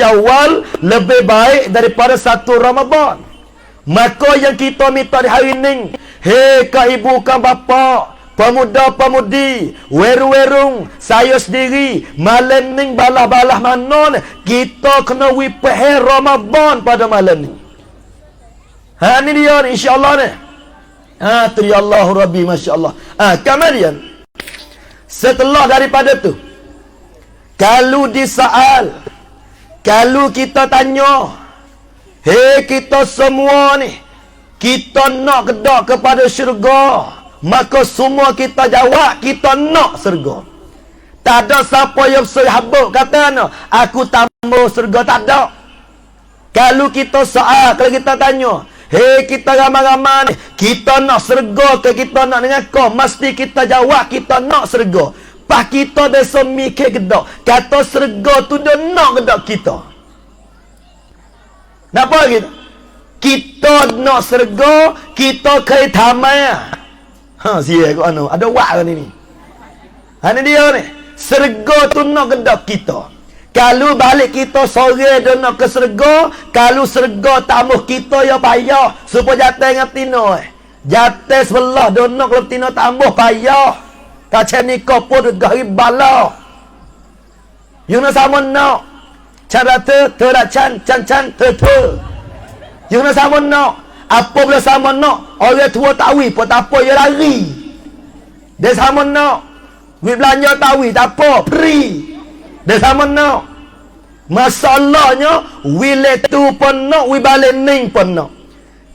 Syawal lebih baik daripada 1 Ramadan. Maka yang kita minta di hari ini, hei kak ibu kak bapa, pemuda-pemudi, weru-werung, saya sendiri, malam ni balah-balah mana ni, kita kena wipah Ramadan pada malam ni. Ni dia ni, insya-Allah ni. Tu ya Allah Rabbi, masya-Allah. Kemudian setelah daripada tu, kalau disoal, kalau kita tanya, hei kita semua ni, kita nak kedak kepada syurga, maka semua kita jawab, kita nak syurga. Tak ada siapa yang sahabat kata, aku tambah syurga, tak ada. Kalau kita soal, kalau kita tanya, hei kita ramai-ramai ni, kita nak syurga ke kita nak dengan kau, mesti kita jawab, kita nak syurga. Pas kita biasa mikir kedak, kata syurga tu dia nak kedak kita. Kenapa gitu? Kita nak syurga, kita kaya tamai. Siap kau anu, ada wak kan ini. Ini dia ni. Syurga tu nak kedak kita. Kalau balik kita sore dia nak ke syurga, kalau syurga tamuh kita ya payah supaya jatuh dengan tino. Jatuh sebelah dia nak kalau tino tamuh payah. Kacau ni kau pun garib bala. Yang nak sama nak. Cara terak can te. Yang nak sama nak. Apa boleh sama nak. Orang tua tawi pun tak apa, dia lari. Dia sama nak. Duit belanja tawi tak apa, free. Dia sama nak. Masalahnya, wile tu pun nak, wibalik ning pun nak.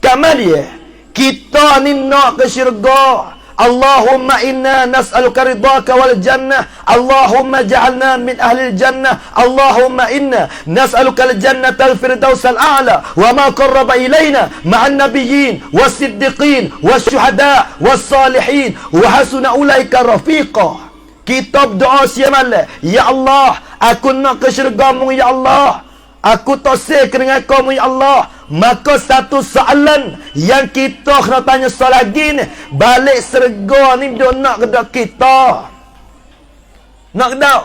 Kemudian, kita ni nak ke syurga. Allahumma inna nas'aluka ridhaka wal jannah. Allahumma ja'alna min ahli jannah. Allahumma inna nas'aluka al jannata al firdaus al a'la wa ma qarraba ilayna ma'an nabiyyin was-siddiqin wasyuhada was-salihin wa hasuna ulaika rafiqa. Kita berdoa siang malam, ya Allah, aku nak ke syurga-Mu ya Allah. Aku tosik dengan kamu ya Allah. Maka satu soalan yang kita kena tanya soal lagi ni, balik syurga ni dia nak ke tak kita? Nak ke tak?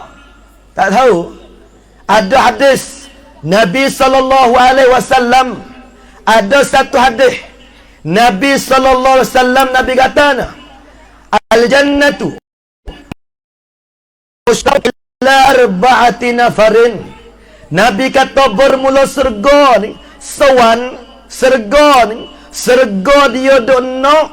Tak tahu. Ada hadis Nabi SAW, ada satu hadis Nabi SAW, Nabi kata, al-jannatu ila arba'ati nafarin. Nabi kata bermula syurga ni, sawan syurga ni, syurga dia dok nak,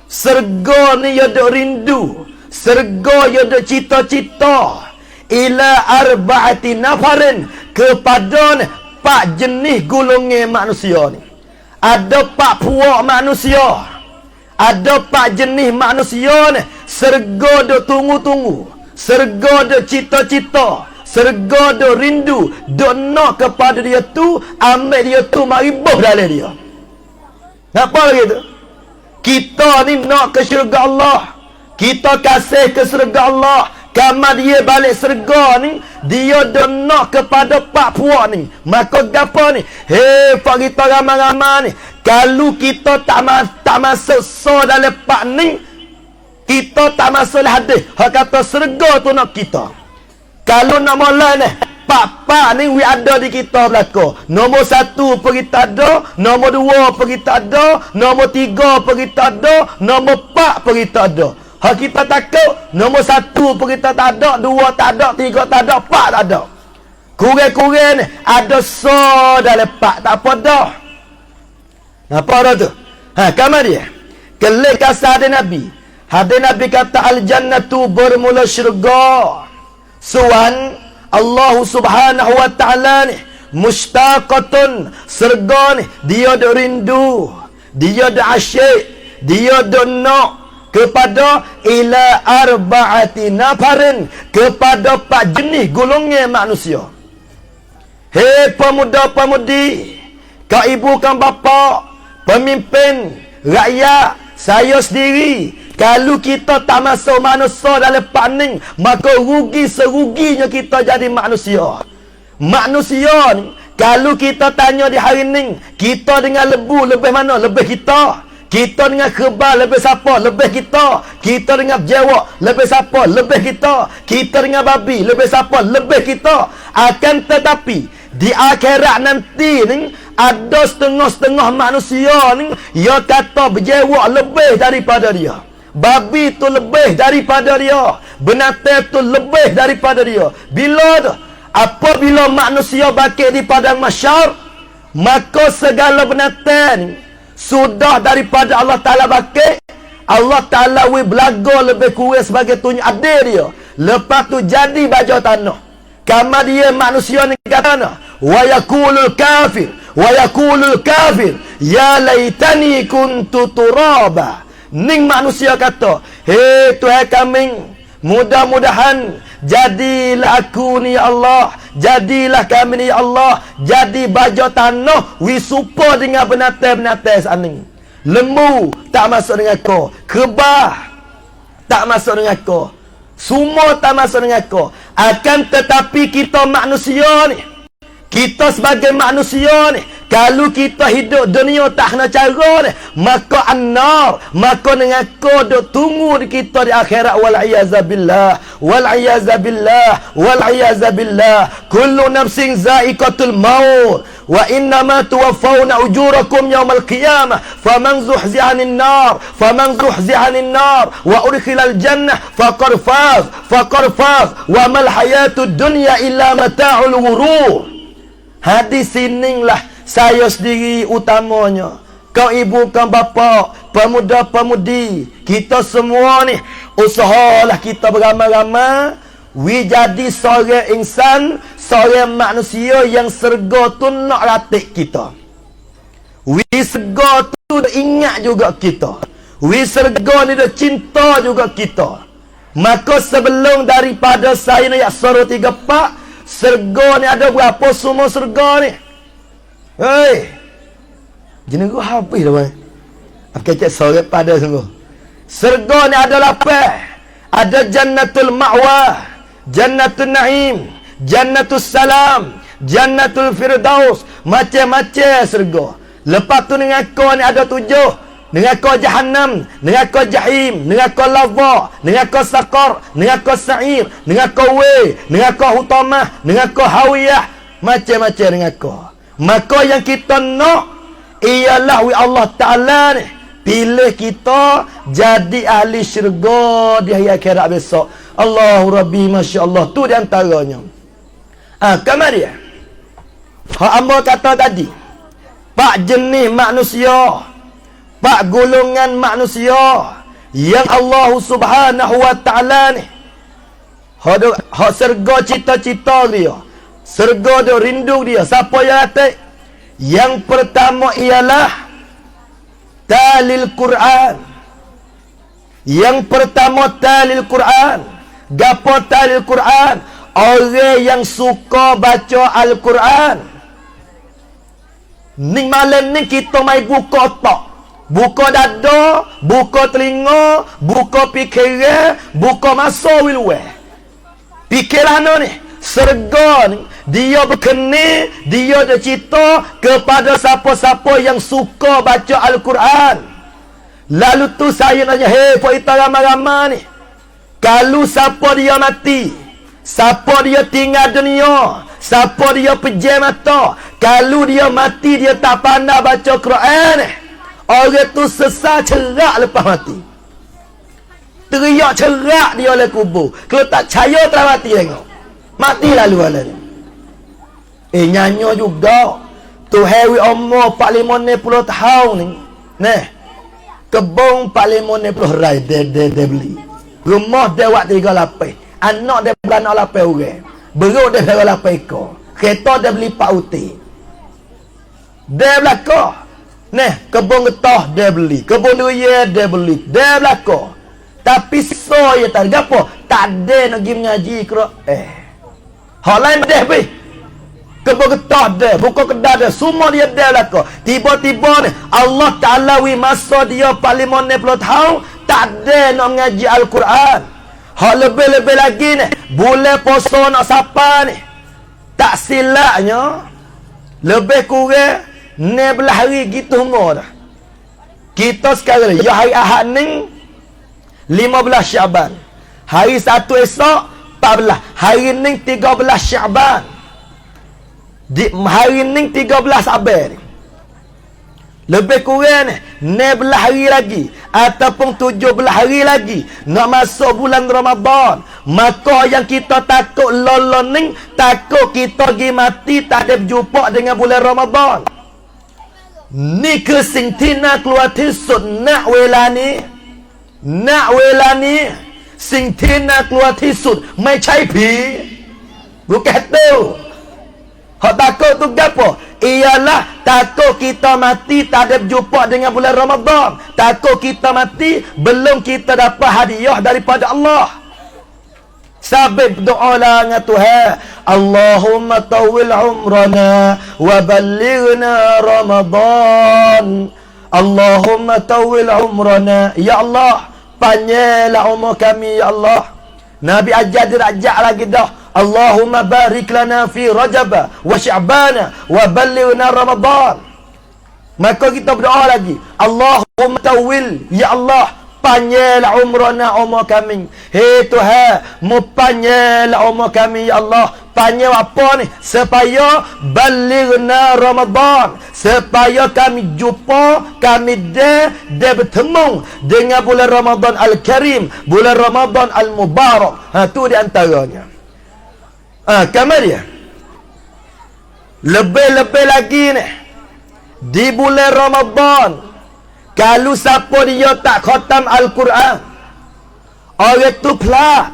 syurga ni dia dok rindu, syurga dia dok cita-cita, ila arba'ati nafarin, kepada 4 jenis golongan manusia ni. Ada 4 puak manusia, ada 4 jenis manusia ni, syurga dok tunggu-tunggu, syurga dok cita-cita, syurga dia rindu, dia nak kepada dia tu, ambil dia tu, mari boh dalam dia. Apa lagi tu? Kita ni nak ke syurga Allah, kita kasih ke syurga Allah. Kamar dia balik syurga ni, dia nak kepada 4 puak ni. Maka apa ni? Hei, pak kita ramai-ramai ni, kalau kita tak masuk dalam 4 ni, kita tak masuk hadis. Hak kata syurga tu nak kita. Kalau nak mula ni, pak ni we ada di kita belakang. Nombor 1 pun kita ada, nombor 2 pun kita ada, nombor 3 pun kita ada, nombor 4 pun kita ada. Hak kita takut, nombor 1 pun kita tak ada, 2 tak ada, 3 tak ada, 4 tak ada. Kurang-kurang ni, ada dalam 4, tak apa dah. Apa dah tu? Kamar dia. Kelik kasar hadis Nabi. Hadis Nabi kata, al-jannatu bermula syurga. Suan Allah Subhanahu wa ta'ala ni mustaqatun, syurga ni dia dak rindu, dia dak asyik, dia dak nak kepada ila arba'ati nafarin, kepada 4 jenis golongan manusia. Hei pemuda-pemudi, kak ibu kan bapa, pemimpin rakyat, saya sendiri, kalau kita tak masuk manusia dalam paning, maka rugi seruginya kita jadi manusia. Manusia ni, kalau kita tanya di hari ni, kita dengan lembu lebih mana? Lebih kita. Kita dengan kebal lebih siapa? Lebih kita. Kita dengan jewak lebih siapa? Lebih kita. Kita dengan babi lebih siapa? Lebih kita. Akan tetapi, di akhirat nanti ni ada setengah-setengah manusia ni dia kata berjewak lebih daripada dia. Babi tu lebih daripada dia, binatang tu lebih daripada dia. Bila tu? Apabila manusia bakit di padang mahsyar, maka segala binatang ni sudah daripada Allah Ta'ala bakit. Allah Ta'ala belaga lebih kurang sebagai tunjuk adil dia. Lepas tu jadi baja tanah. Kama dia manusia ni kata wa yaqulul kafir ya laitani kuntu turaba. Ning manusia kata, hei Tuhan kami, mudah-mudahan jadilah aku ni ya Allah, jadilah kami ni ya Allah, jadi baja tanah wisupa dengan binatang-binatang saning. Lembu tak masuk dengan kau, kebah tak masuk dengan kau, semua tak masuk dengan kau. Akan tetapi kita manusia ni, kita sebagai manusia ni, kalau kita hidup dunia tak kena cara ni, maka annar, maka dengan kau duk tunggu di kita di akhirat. Wal'iyazabillah, wal'iyazabillah, wal'iyazabillah. Kullu nafsin za'iqatul maut wa innama tuwaffawna ujurakum yawmal qiyamah faman zuhzihanin nar wa udkhilal jannah faqad faz wa mal hayatud dunya illa mata'ul ghurur. Hadis inilah saya sendiri utamanya, kau ibu, kau bapa, pemuda-pemudi, kita semua ni usahalah kita beramai-ramai jadi seorang insan, seorang manusia yang serga tu nak latih kita. Serga tu ingat juga kita. Serga ni dah cinta juga kita. Maka sebelum daripada saya nak suruh 3 pak, serga ni ada berapa semua serga ni? Hei, jenis gua habis dah bang. Aku cakap sore pada sungguh. Serga ni ada 8. Ada Jannatul Ma'wah, Jannatul Naim, Jannatul Salam, Jannatul Firdaus, macam-macam serga. Lepas tu dengan kau ni ada 7. Dengan kau Jahannam, dengan kau Jahim, dengan kau Lava, dengan kau Saqar, dengan kau Sa'ir, dengan kau Wei, dengan kau Hutamah, dengan kau Hawiyah, macam-macam dengan kau. Maka yang kita nak ialah Allah Ta'ala ni pilih kita jadi ahli syurga di hari akhirat besok. Allahu Rabbi, Masya Allah. Tu di antaranya. Kemudian hak amba kata tadi, 4 jenis manusia, 4 golongan manusia yang Allah Subhanahu Wa Ta'ala ni hak serga cita-cita dia, serga dia, rindu dia. Siapa yang atik? Yang pertama ialah talil Quran. Yang pertama talil Quran. Gapo talil Quran? Orang yang suka baca Al-Quran. Ni malam ni kita mai buka otak, buka dada, buka telinga, buka fikiran, buka masa wilwe. Fikiran ni, serga ni, dia berkenan, dia ada cita kepada siapa-siapa yang suka baca Al-Quran. Lalu tu saya nanya, hei Pak Ita ramai-ramai ni, kalau siapa dia mati, siapa dia tinggal dunia, siapa dia pejam mata, kalau dia mati dia tak pandai baca Quran, orang tu sesat cerak lepas mati. Teriak cerak dia oleh kubur. Kalau tak percaya tak mati tengok. Mati lalu ala ni. Nyanyo juga. Tu hewi umur 45-60 tahun ni. Nah. Kebun 45-60 rai dia beli. Rumah dia buat 3 lapis. Anak dia beranak 8 orang. Beruk dia 8 ekor. Kereta dia beli 4 uti. Dia belakang. Nah, kebun getah dia beli. Kebun durian dia beli. Dia belakang. Tapi so ya tak apa. Tak ada nak pergi mengaji Quran. Hak lain dia pergi. Kebun getah dia, buka kedai dia, semua dia belakang. Tiba-tiba ni Allah Ta'ala masa dia 45-60 tahun tak ada nak mengaji Al-Quran. Hak lebih-lebih lagi ni, bulan puasa nak sapa ni, tak silapnya lebih kurang 16 hari gitu umur dah. Kita sekarang ya hari Ahad ni 15 Syaban. Hari 1 esok 14. Hari ni 13 Syaban. Di hari ni 13 Abil ni. Lebih kurang 16 hari lagi ataupun 17 hari lagi nak masuk bulan Ramadan. Maka yang kita takut lolon ni, takut kita pergi mati tak ada berjumpa dengan bulan Ramadan. Ni kesingtina keluar tisut nak welani. Nak welani singtina keluar tisut mai cai pi. Bukan tu. Hak takut tu gapo? Ialah takut kita mati tak ada berjumpa dengan bulan Ramadan. Takut kita mati belum kita dapat hadiah daripada Allah. Sabit doa lah dengan Tuhan. Allahumma tawil umrana wa balighna Ramadan. Allahumma tawil umrana. Ya Allah, panjanglah umur kami ya Allah. Nabi ajar dirajak lagi dah. Allahumma barik lana fi Rajab wa Sya'ban wa balighna Ramadan. Maka kita berdoa lagi. Allahumma tawil, ya Allah, panjanglah umrana umur kami. Hei Tuhan, mu panjanglah umur kami ya Allah. Panjang apa ni? Supaya balighna Ramadan, supaya kami jumpa, kami dia bertemu dengan bulan Ramadan Al-Karim, bulan Ramadan Al-Mubarak. Tu di antaranya. Kemudian lebih-lebih lagi ni di bulan Ramadan, kalau siapa dia tak khatam Al-Quran, orang tu pelak,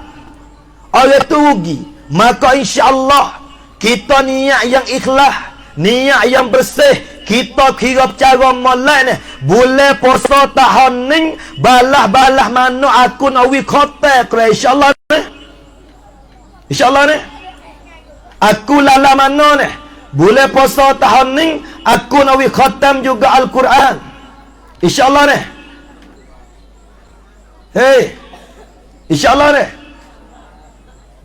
orang tu rugi. Maka insya-Allah kita niat yang ikhlas, niat yang bersih, kita kira cara molek ni bulan puasa tahun ni balah-balah mana aku nak wi khatam insya-Allah ni. Insya-Allah ni aku lala mana ni bulan puasa tahun ni aku nak wi khatam juga Al-Quran. InsyaAllah ni. Hei, InsyaAllah ni.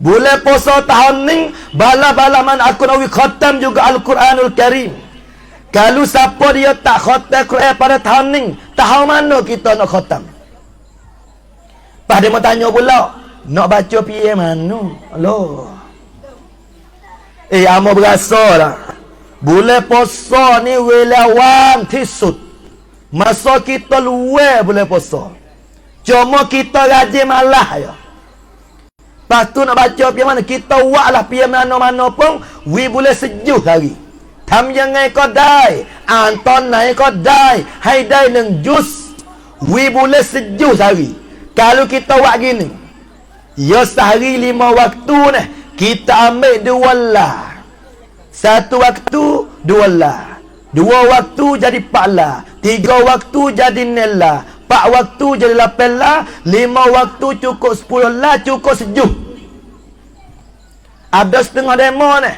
Bulan puasa tahun ni bala-bala man aku nak khatam juga Al-Quranul Karim. Kalau siapa dia tak khatam Quran pada tahun ni, tahun mana kita nak khatam? Pas dia mau tanya pula, nak baca piye mana? Allah. Amo berasa lah. Bulan puasa ni welawan tisut. Masa kita luar bulan puasa. Cuma kita rajin malah ya. Lepas tu nak baca pian mana, kita buatlah pian mana-mana pun wi boleh sejuk hari. Tham yang ngai ko dai, anton nai ko dai, hai dai neng jus wi boleh sejuk hari. Kalau kita buat gini, ya sehari 5 waktu ni kita ambil 2 lah. 1 waktu 2 lah. 2 waktu jadi 4 lah. 3 waktu jadi 9 lah. 4 waktu jadi 8 lah. 5 waktu cukup 10 lah. Cukup sejuk. Ada setengah demo ni.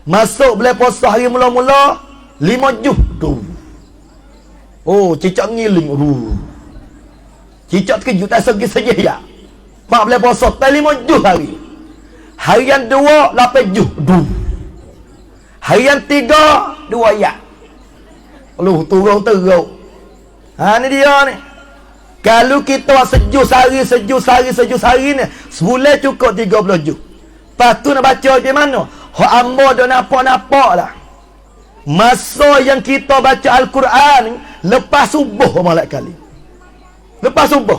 Masuk boleh puasa hari mula-mula 5 juh tu. Oh, cicak ngiling. Cicak terkejut tak segi-segi ya. Mak boleh puasa tak 5 juh hari. Hari yang 2 8 juh. Hari yang 3 2 ya. Lu turun teruk. Ni dia ni. Kalau kita sejuk sehari ni, sebulan cukup 30 juh. Lepas tu nak baca di mana? Hak ambo dah nampak lah. Masa yang kita baca Al-Quran ni lepas subuh malak kali. Lepas subuh.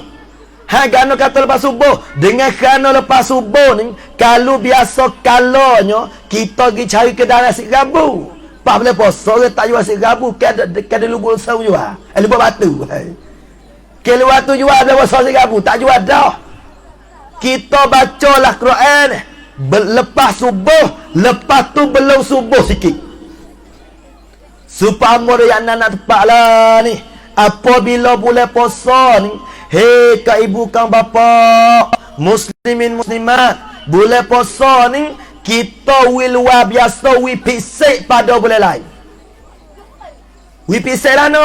Gano kata lepas subuh. Dengan kerana lepas subuh ni, kalau biasa kalanya kita pergi cari kedai nasi rabu. Pak boleh puasa orang tak jual nasi rabu, kada lubuk sau jual. Lubuk batu. Kalau waktu jual ada puasa nasi rabu, tak jual dah. Kita bacalah Quran ni lepas subuh, lepas tu belum subuh sikit. Supaya yang nak tepat lah ni. Apabila bulan puasa ni, hei kak ibu kang bapa, muslimin muslimat, bulan puasa ni kita luar biasa pisik pada bulan lain. Pisik lah no.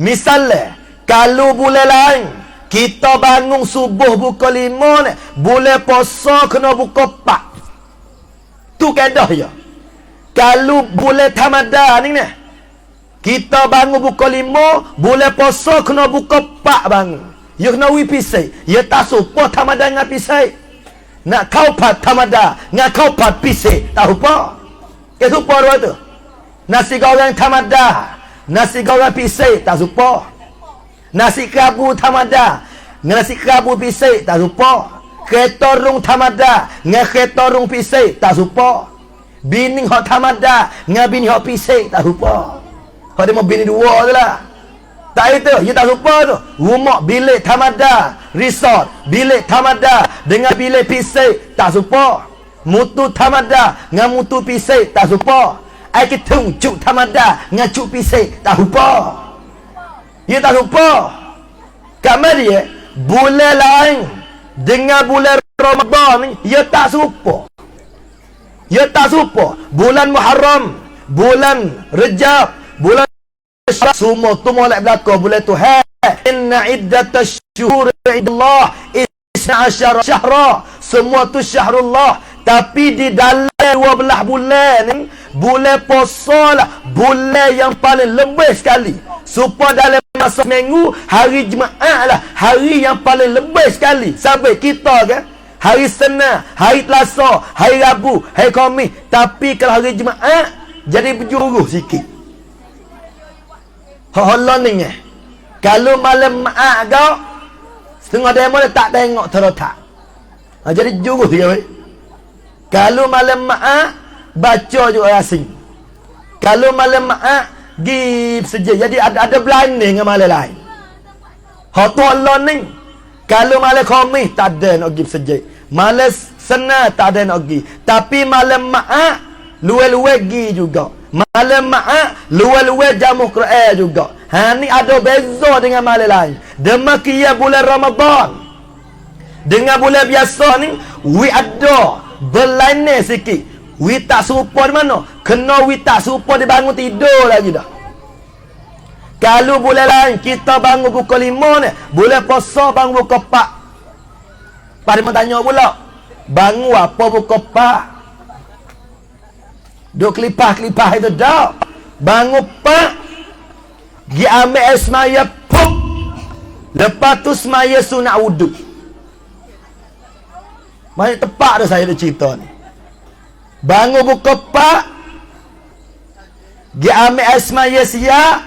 Misalnya, kalau bulan lain kita bangun subuh buka 5 ni, bulan puasa kena buka 4. Tu kaedah ya. Kalau bulan Ramadan ni kita bangun buka 5, bulan puasa kena buka 4 bangun. Ya kena pisik. Ya tak supa Ramadan dengan pisik. Nak kau pat Ramadan, nak kau pat pisik. Tak apa. Dia suka dua tu. Nasi goreng tamada, nasi goreng pisik tak suka. Nasi kerabu tamada, nasi kerabu pisik tak suka. Kereta rung tamada, dengan kereta rung pisik tak suka. Bini hok tamada, dengan bini hok pisik tak suka. Hok dia mau bini dua tu lah. Tak itu, dia tak suka tu. Rumah bilik tamada, resort, bilik tamada dengan bilik pisik tak suka. Mutu tamada dengan mutu pisik tak suka. Ai kitung cuk tamada dengan cuk pisik tak suka. Dia tak suka. Kat mana dia? Bulan lain dengan bulan Ramadan ni, dia tak suka. Dia tak suka. Bulan Muharram, bulan Rejab, bulan semua tu molek belaka bulan tu. Inna iddatash syuhur indallah 12 syahra. Semua tu syahrullah. Tapi di dalam 12 bulan ni, bulan puasa lah bulan yang paling lebih sekali. Supaya dalam masa minggu, hari Jumaat lah hari yang paling lebih sekali. Sampai kita kan, hari Senin, hari Selasa, hari Rabu, hari Khamis. Tapi kalau hari Jumaat, jadi berjuruh sikit. Allah ni kalau malam Jumaat kau, setengah demo dia tak tengok terletak. Jadi juruh dia weh. Kalau malam Jumaat, baca juga asing. Kalau malam Jumaat, give saja. Jadi ada blinding dengan malam lain. Hak tu Allah ni. Kalau malam Khamis, tak ada nak give saja. Malam Senin, tak ada nak give. Tapi malam Jumaat, luar-luar gi juga. Malam Jumaat, luar-luar jamu Quran juga. Ni ada beza dengan malam lain. Demikian bulan Ramadan. Dengan bulan biasa ni, we ada berlainan sikit. We tak serupa di mana? Kena we tak serupa dia bangun tidur lagi dah. Kalau bulan lain kita bangun pukul 5 ni, bulan puasa bangun pukul 4. Pada tanya pula, bangun apa pukul 4? Duk kelipah-kelipah itu dah. Bangun 4, pergi ambil air semaya puk. Lepas tu semaya sunat wuduk. Banyak tepat dah saya dah cerita ni. Bangun pukul 4, pergi ambil air semaya siap.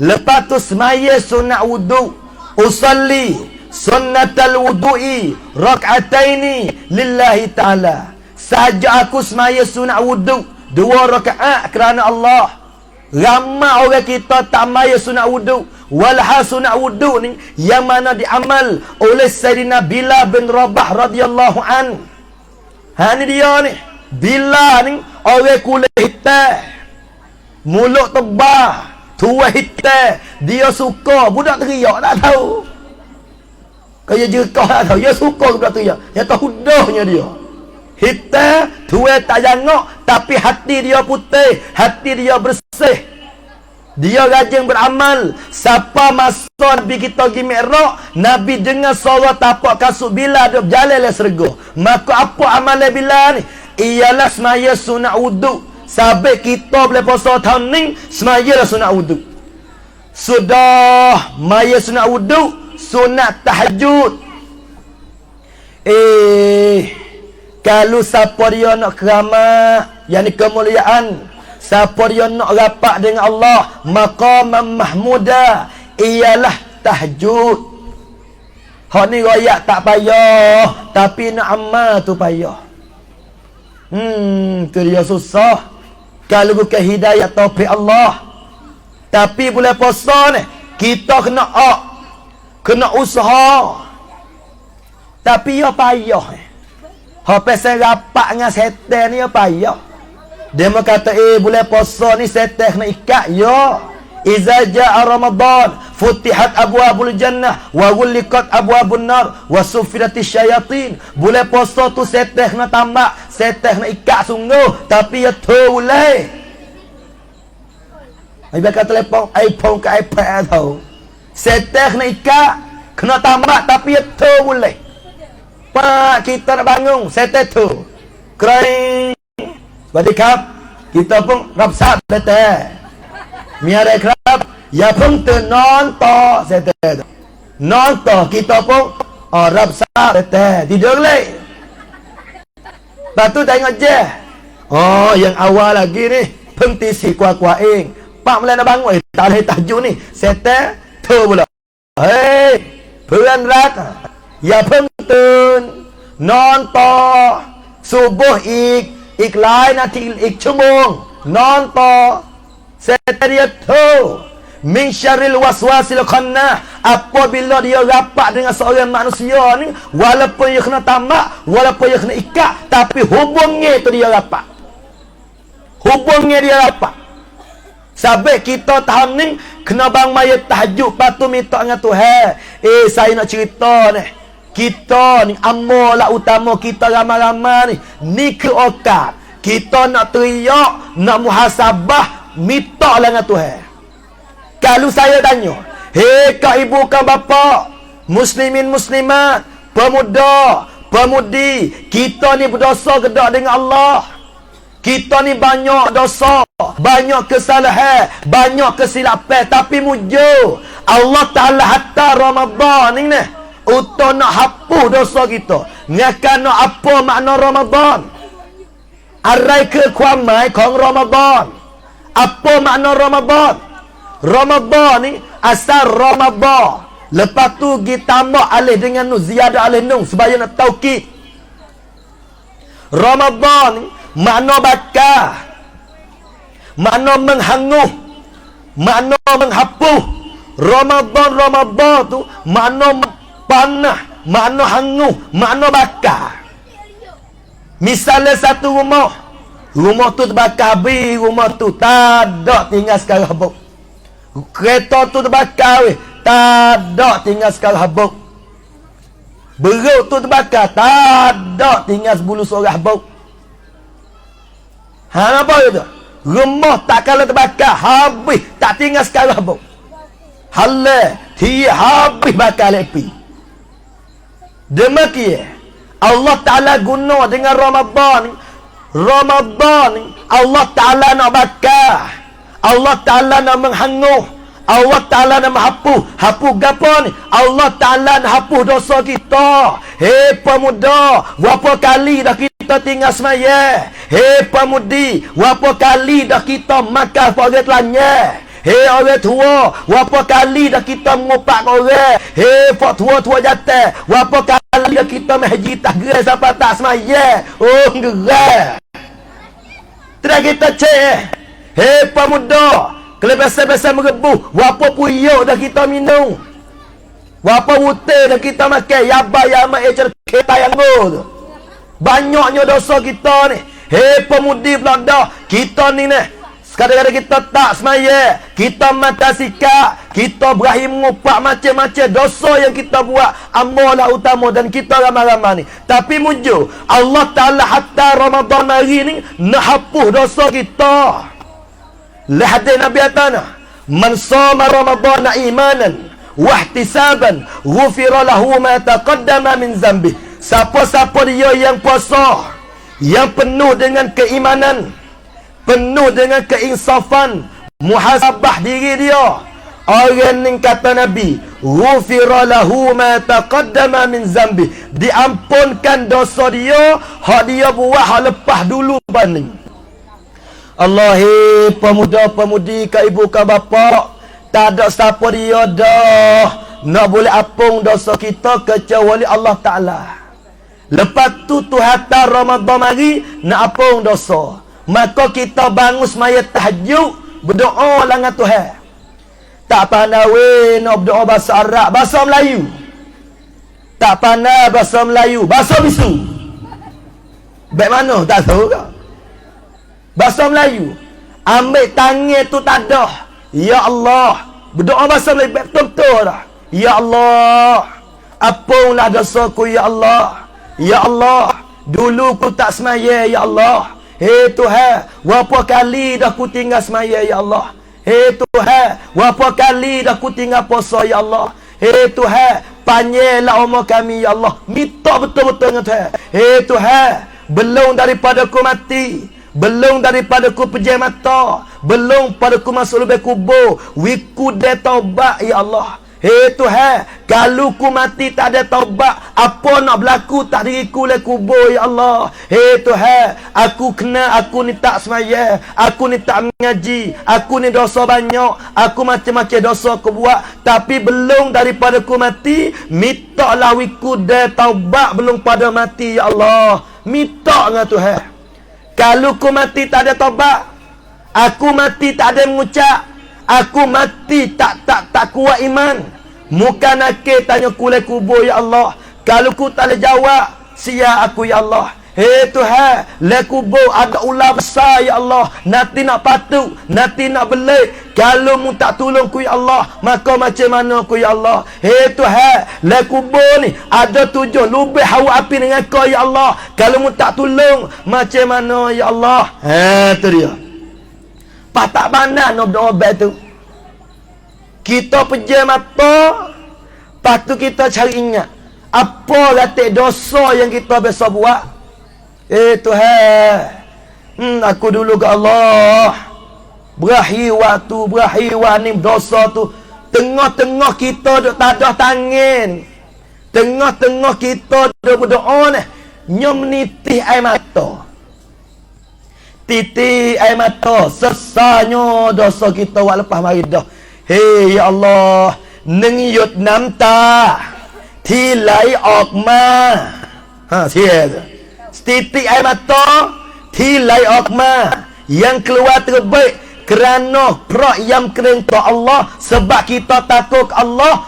Lepas tu semaya sunat wuduk. Usalli sunnatal wudu'i rak'ataini lillahi ta'ala. Saja aku semaya sunat wuduk 2 rakaat kerana Allah. Ramai orang kita tak maya sunat wuduk. Walhal sunat wuduk ni yang mana diamal oleh Sayyidina Bilal bin Rabah radhiyallahu an. Ni dia ni. Bilal ni orang kulit hitam, mulut tebal, tua hitam. Dia suka budak teriak tak tahu. Kaya jerkah tak tahu. Dia suka budak teriak. Yang tahu hudahnya dia. Hitam, tua tak jangok, tapi hati dia putih, hati dia bersih. Dia rajin beramal. Siapa masa Nabi kita pergi Mi'raj, Nabi dengar suara tapak kasut Bilal dia berjalan le serga. Maka apa amalan Bilal ni? Ialah semaya sunat wuduk. Sampai kita boleh puasa tahun ni, semaya lah sunat wuduk. Sudah maya sunat wuduk, sunat tahajud. Kalau siapa dia nak keramat, yang ni kemuliaan, siapa dia nak rapat dengan Allah, maqamam mahmuda, ialah tahajud. Hak ni royak tak payah, tapi nak amal tu payah. Tu dia susah. Kalau bukan hidayah taufik Allah. Tapi bulan puasa ni, kita kena usaha. Tapi ya payah. Hak pasal rapat dengan setan ni ya payah. Dia mau kata bulan puasa ni setan kena ikat. Ya. Iza ja'a Ramadan futihat abwabul jannah wa ghulliqat abwabun nar wa suffidatis syayatin. Bulan puasa tu setan kena tambak, setan kena ikat sungguh, tapi ya tu boleh. Ai bakal telefon iPhone ke iPad tau. Setan kena ikat, kena tambak, tapi ya tu boleh. Pak kita nak bangun setan tu. Kering. Swadikap. Kita pun rapsat betul. Miara kerap, ya pun nonton setan. Nonton kita pun Arab sah betul. Tidur leh. Lepas tu tengok je. Oh, yang awal lagi ni, pengtisi kuat-kuat ing. Pak mulai nak bangun, tak boleh tajuk ni. Setan, tu pula. Hei, peran rata. Ya pentun, nonton, subuh ik lain nanti ik cumung. Nonton, setan dia tu. Min syarril waswasil khannah. Apabila dia rapat dengan seorang manusia ni, walaupun dia kena tamak, walaupun dia kena ikat, tapi hubungnya tu dia rapat. Hubungnya dia rapat. Sampai kita tahun ni kena bang maya tahajud, patu minta dengan Tuhan. Saya nak cerita ni. Kita ni amal lah utama kita ramai-ramai ni. Ni keokat. Kita nak teriak, nak muhasabah, minta lah dengan Tuhan. Kalau saya tanya, hei kau ibu kau bapa, muslimin muslimat, pemuda, pemudi, kita ni berdosa kedak dengan Allah. Kita ni banyak dosa, banyak kesalahan, banyak kesilapan, tapi mujur Allah Ta'ala hatta Ramadan ni untuk nak hapus dosa kita. Ngakana apa makna Ramadan? Arai ke kuamai kong Ramadan. Apa makna Ramadan? Ramadan ni asal Ramadan. Lepas tu kita tambah alih dengan nu, ziyadah alih nu supaya nak taukid. Ramadan ni makna bakar, makna menghanguh, makna menghapus. Ramadan tu makna panah, makna hanguh, makna bakar. Misalnya satu rumah tu terbakar habis, rumah tu tak ada tinggal sekarang habuk. Kereta tu terbakar weh, tak ada tinggal sekarang habuk. Beruk tu terbakar, tak ada tinggal 10 seorang habuk. Apa itu? Rumah tak kala terbakar, habis, tak tinggal sekarang habuk. Halal, dia habis bakar lepi. Demikian Allah Ta'ala guna dengan Ramadan. Allah Ta'ala nak bakar, Allah Ta'ala nak menghanguh, Allah Ta'ala nak menghapus. Hapus apa ni? Allah Ta'ala nak hapus dosa kita. Hei pemuda, berapa kali dah kita tinggal semaya? Hei pemudi, berapa kali dah kita makan orang telanya? Hei orang tua, berapa kali dah kita mengupak orang? Hei pak tua-tua jatuh, berapa kali dah kita menghaji tak gerai sampai tak semaya? Oh gerai. Tidak kita cek. Hei pemuda, kalau biasa-biasa merebuh, berapa puyuk dah kita minum? Berapa wutir dah kita makan? Yabah yamak cerita yang tu. Banyaknya dosa kita ni. Hei pemudi belanda, kita ni kadang-kadang kita tak semaya, kita mata sikap, kita berakhir mengupak macam-macam dosa yang kita buat, amalah utama dan kita ramai-ramai ni. Tapi mujur Allah Ta'ala hatta Ramadan hari ni nak hapus dosa kita. Hadis Nabi atana, man shoma Ramadan imanan wa ihtisaban ghufira lahu ma taqaddama min zambi. Siapa-siapa dia yang puasa, yang penuh dengan keimanan, penuh dengan keinsafan, muhasabah diri dia, orang ni kata Nabi, ghufira lahu ma taqaddama min zambi, diampunkan dosa dia hak dia buat hak lepas dulu banding. Allahi pemuda-pemudi ka ibu ka bapa, tak ada siapa dia dah nak boleh apung dosa kita kecuali Allah Ta'ala. Lepas tu Tuhan Ramadan mari nak apung dosa, maka kita bangun semaya tahajud, berdoa lah dengan Tuhan. Tak pandai weh nak berdoa bahasa Arab, bahasa Melayu. Tak pandai bahasa Melayu, bahasa bisu. Baik mana? Tak tahu ke? Bahasa Melayu. Ambil tangan tu tak ada. Ya Allah. Berdoa bahasa Melayu betul-betul dah. Ya Allah, apunlah dosaku ya Allah. Ya Allah, dulu ku tak semaya ya Allah. Hei Tuhan, berapa kali dah ku tinggal semaya ya Allah. Hei Tuhan, berapa kali dah ku tinggal puasa ya Allah. Hei Tuhan, panjanglah umur kami ya Allah. Minta betul-betul dengan Tuhan. Hei Tuhan, belum daripada ku mati, belum daripada ku pejam mata, belum pada ku masuk lebih kubur, wiku de taubat ya Allah. Hei Tuhan, kalau ku mati tak ada taubat, apa nak berlaku tak diriku le kubur ya Allah. Hei Tuhan, aku ni tak semaya, aku ni tak mengaji, aku ni dosa banyak, aku macam-macam dosa aku buat, tapi belum daripada ku mati, minta lawiku dia taubat belum pada mati ya Allah. Minta dengan Tuhan. Kalau ku mati tak ada taubat, aku mati tak ada mengucap, aku mati tak kuat iman. Muka nakir tanya ku le kubur ya Allah. Kalau ku tak boleh jawab, sia aku ya Allah. Hei Tuhan, le kubur ada ular besar ya Allah. Nanti nak patuk, nanti nak belik. Kalau mu tak tolong ku ya Allah, maka macam mana ku ya Allah. Hei Tuhan, le kubur ni ada 7 lebih hawa api dengan kau ya Allah. Kalau mu tak tolong, macam mana ya Allah. Tu dia. Patak bandar nak berdoa tu. Kita pejam mata, lepas tu kita cari ingat apa gatik dosa yang kita biasa buat. Tuhan, aku dulu ke Allah berakhir ni dosa tu. Tengah-tengah kita duk tadah tangan, tengah-tengah kita duk berdoa ni, nyom nitih air mata, titik air mata. Sesanya dosa kita buat lepas mari dah. Hei ya Allah, 1 หยดน้ำตาที่ไหลออกมาเสียtitik air mata ที่ไหลออกมา yang keluar terbaik kerana perak yang kering to Allah, sebab kita takut Allah.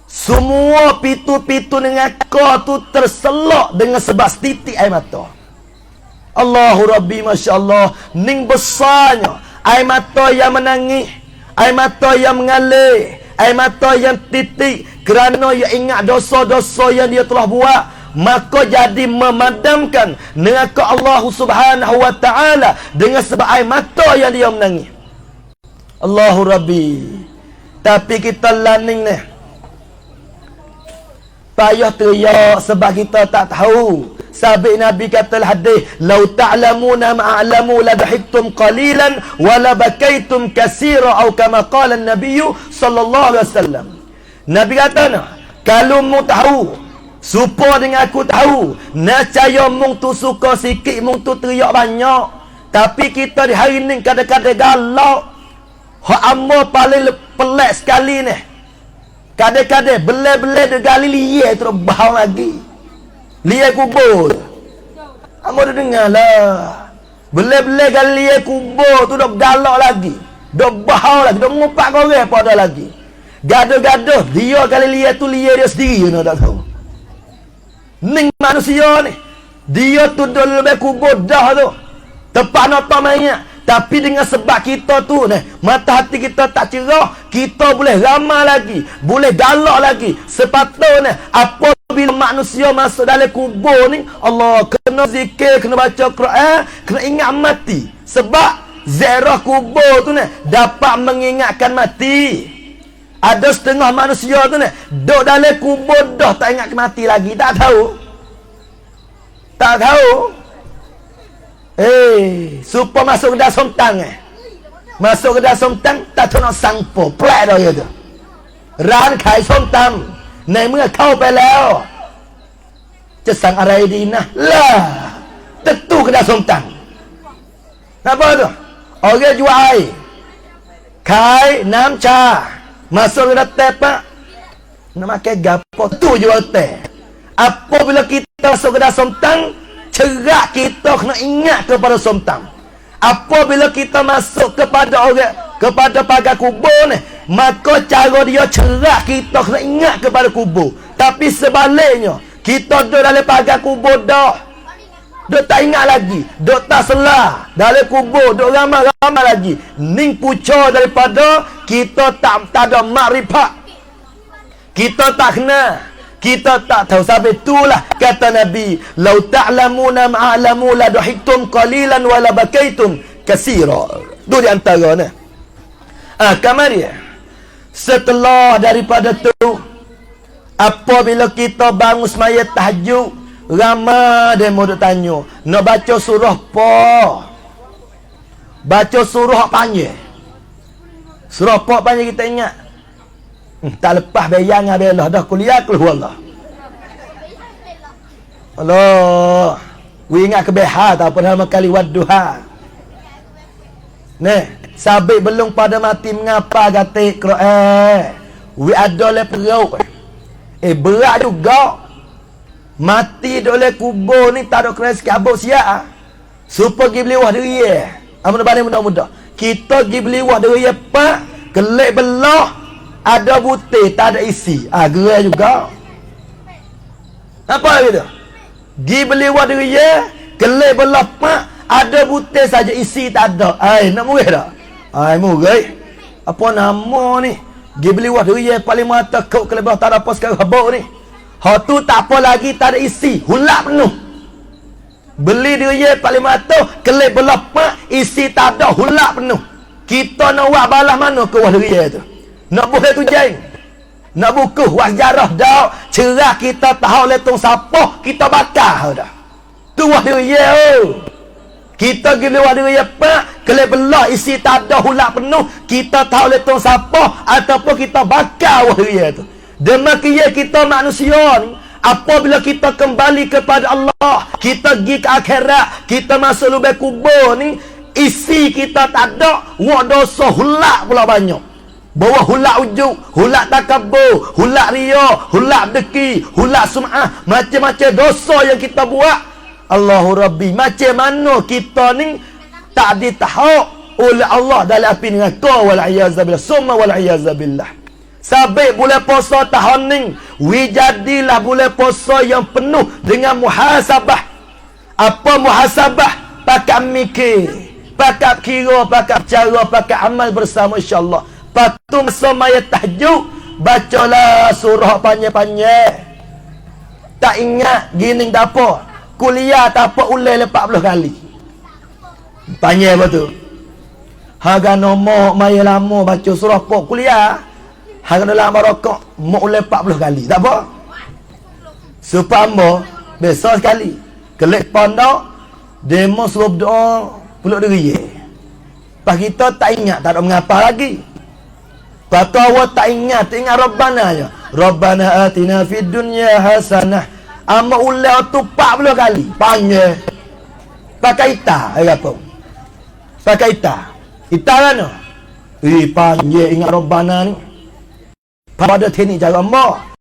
Semua pitu-pitu dengan kau tu terselak dengan sebab titik air mata. Allahu Rabbi, Masya Allah. Ning besarnya air mata yang menangis, air mata yang mengalir, air mata yang titik kerana ia ingat dosa-dosa yang dia telah buat, maka jadi memadamkan neraka Allah Subhanahu wa taala dengan sebab air mata yang dia menangis. Allahu Rabbi. Tapi kita laning ni payah teriak sebab kita tak tahu. Sabik Nabi kata hadis, "Lau ta'lamuna ma'alamu la dhahiktum qalilan wa la bakaitum katsira," atau kama qala an-nabiy sallallahu alaihi wasallam. Nabi kata nah, kalau mu tahu, supaya dengan aku tahu, nescaya mung tu suka sikit, mung tu teriak banyak. Tapi kita di hari ni kadang-kadang galak. Hak amba paling pelik sekali ni. Kadang-kadang belai-belai de gali liye terus bau lagi. Liye kubur. Amba dah dengar lah. Belai-belai gali liye kubur tu dah galak lagi. Dah bau lagi, dah ngumpat korang pada lagi. Gaduh-gaduh dia gali liye tu liye dia sendiri, nak tak tahu. Ning manusia ni, dia tu dah lebih kubur dah tu. Tepat nota mainnya. Tapi dengan sebab kita tu ni, mata hati kita tak cerah, kita boleh ramah lagi, boleh galak lagi. Sepatutnya apabila manusia masuk dalam kubur ni, Allah kena zikir, kena baca Quran, kena ingat mati. Sebab zarah kubur tu ni dapat mengingatkan mati. Ada setengah manusia tu ni duduk dalam kubur dah tak ingat mati lagi. Tak tahu. Tak tahu. Supaya masuk ke dalam somtang masuk ke dalam somtang tak tahu nak sangpo pelak dah ya tu. ร้านขายส้มตำในเมื่อเข้าไปแล้วจะสั่งอะไรดีนะล่ะ tentu ke dalam somtang. Apa tu? Orang jual air, ขายน้ำชา masuk ke dalam tap pak nak makan gapo tu jual teh. Apabila kita masuk ke dalam somtang, cerak kita kena ingat kepada somtang. Apabila kita masuk kepada orang, kepada pagar kubur ni, maka cara dia cerak kita kena ingat kepada kubur. Tapi sebaliknya, kita duduk dalam pagar kubur dah, duduk tak ingat lagi, duduk tak selah dalam kubur, duduk ramai-ramai lagi. Ning pucuk daripada kita tak ada makrifat, kita tak kenal, kita tak tahu. Sampai itulah kata Nabi, "Lau ta'lamuna ma'alamu la dhahiktum qalilan wa la bakaitum katsira." Itu di antara ni. Kemudian setelah daripada tu, apabila kita bangun semaya tahajud, ramai dia mau tanya, nak baca surah apa? Baca surah panjang. Surah apa panjang kita ingat? Tak lepas bayang dengan belah dah kuliah keluar Allah. Allah. We ingat kebehar tak pernah kali wadduha. Nih, sabit belum pada mati mengapa gatik Quran. We ada le perut. Berat juga. Mati oleh kubur ni tak ada kena sikit abuk siap. Supaya pergi beli wah diri. Amun balik muda-muda. Kita pergi beli wah diri pak, kelek belah, ada butir tak ada isi. Gerai juga. Apa gitu? Pergi beli wah diri, kelek belah pak, ada butir saja isi tak ada. Nak murih tak? Murih. Apa nama ni? Pergi beli wah diri paling mata kau kelek belah tak ada apa sekarang habuk ni. Hak tu tak apa lagi, tak ada isi, hulak penuh. Beli dia paling mata, kelip belah mak, isi tak ada, hulak penuh. Kita nak buat balas mana ke wah dia tu? Nak boleh tu jeng. Nak bukuh wah jarah dah, cerah kita tahu letung siapa, kita bakar dah. Tu wah dia oh. Kita pergi wah dia pak, kelip belah, isi tak ada, hulak penuh, kita tahu letung siapa, ataupun kita bakar wah dia tu. Demikian kita manusia ni, apabila kita kembali kepada Allah, kita pergi ke akhirat, kita masuk lubang kubur ni, isi kita tak ada, wak dosa hulak pula banyak. Bawa hulak ujuk, hulak takabur, hulak riya, hulak deki, hulak sum'ah, macam-macam dosa yang kita buat. Allahu Rabbi, macam mana kita ni tak ditahu oleh Allah dalam api neraka, wal'iyazzabillah, summa wal'iyazzabillah. Sabit bulan puasa tahun ni, jadilah bulan puasa yang penuh dengan muhasabah. Apa muhasabah? Pakai mikir, pakai kira, pakai cara, pakai amal bersama insya-Allah. Patu masa maya tahajud, bacalah surah panjang-panjang. Tak ingat gini tak apa. Kuliah tak apa ulai 40 kali. Panjang betul. Harga nombor maya lama baca surah pok kuliah. Harga dalam barakah mau ulai 40 kali. Tak apa. Supaya besar sekali. Kelek pondok demo suruh doa peluk diri. Pas kita tak ingat, tak ada mengapa lagi. Pas tu awak tak ingat Rabbana je. Rabbana atina fid dunya hasanah. Ama ulai tu 40 kali. Panjang. Pakai ita, apa? Pakai ita. Ita mana? Panjang ingat Rabbana ni. Pada teknik cara mak.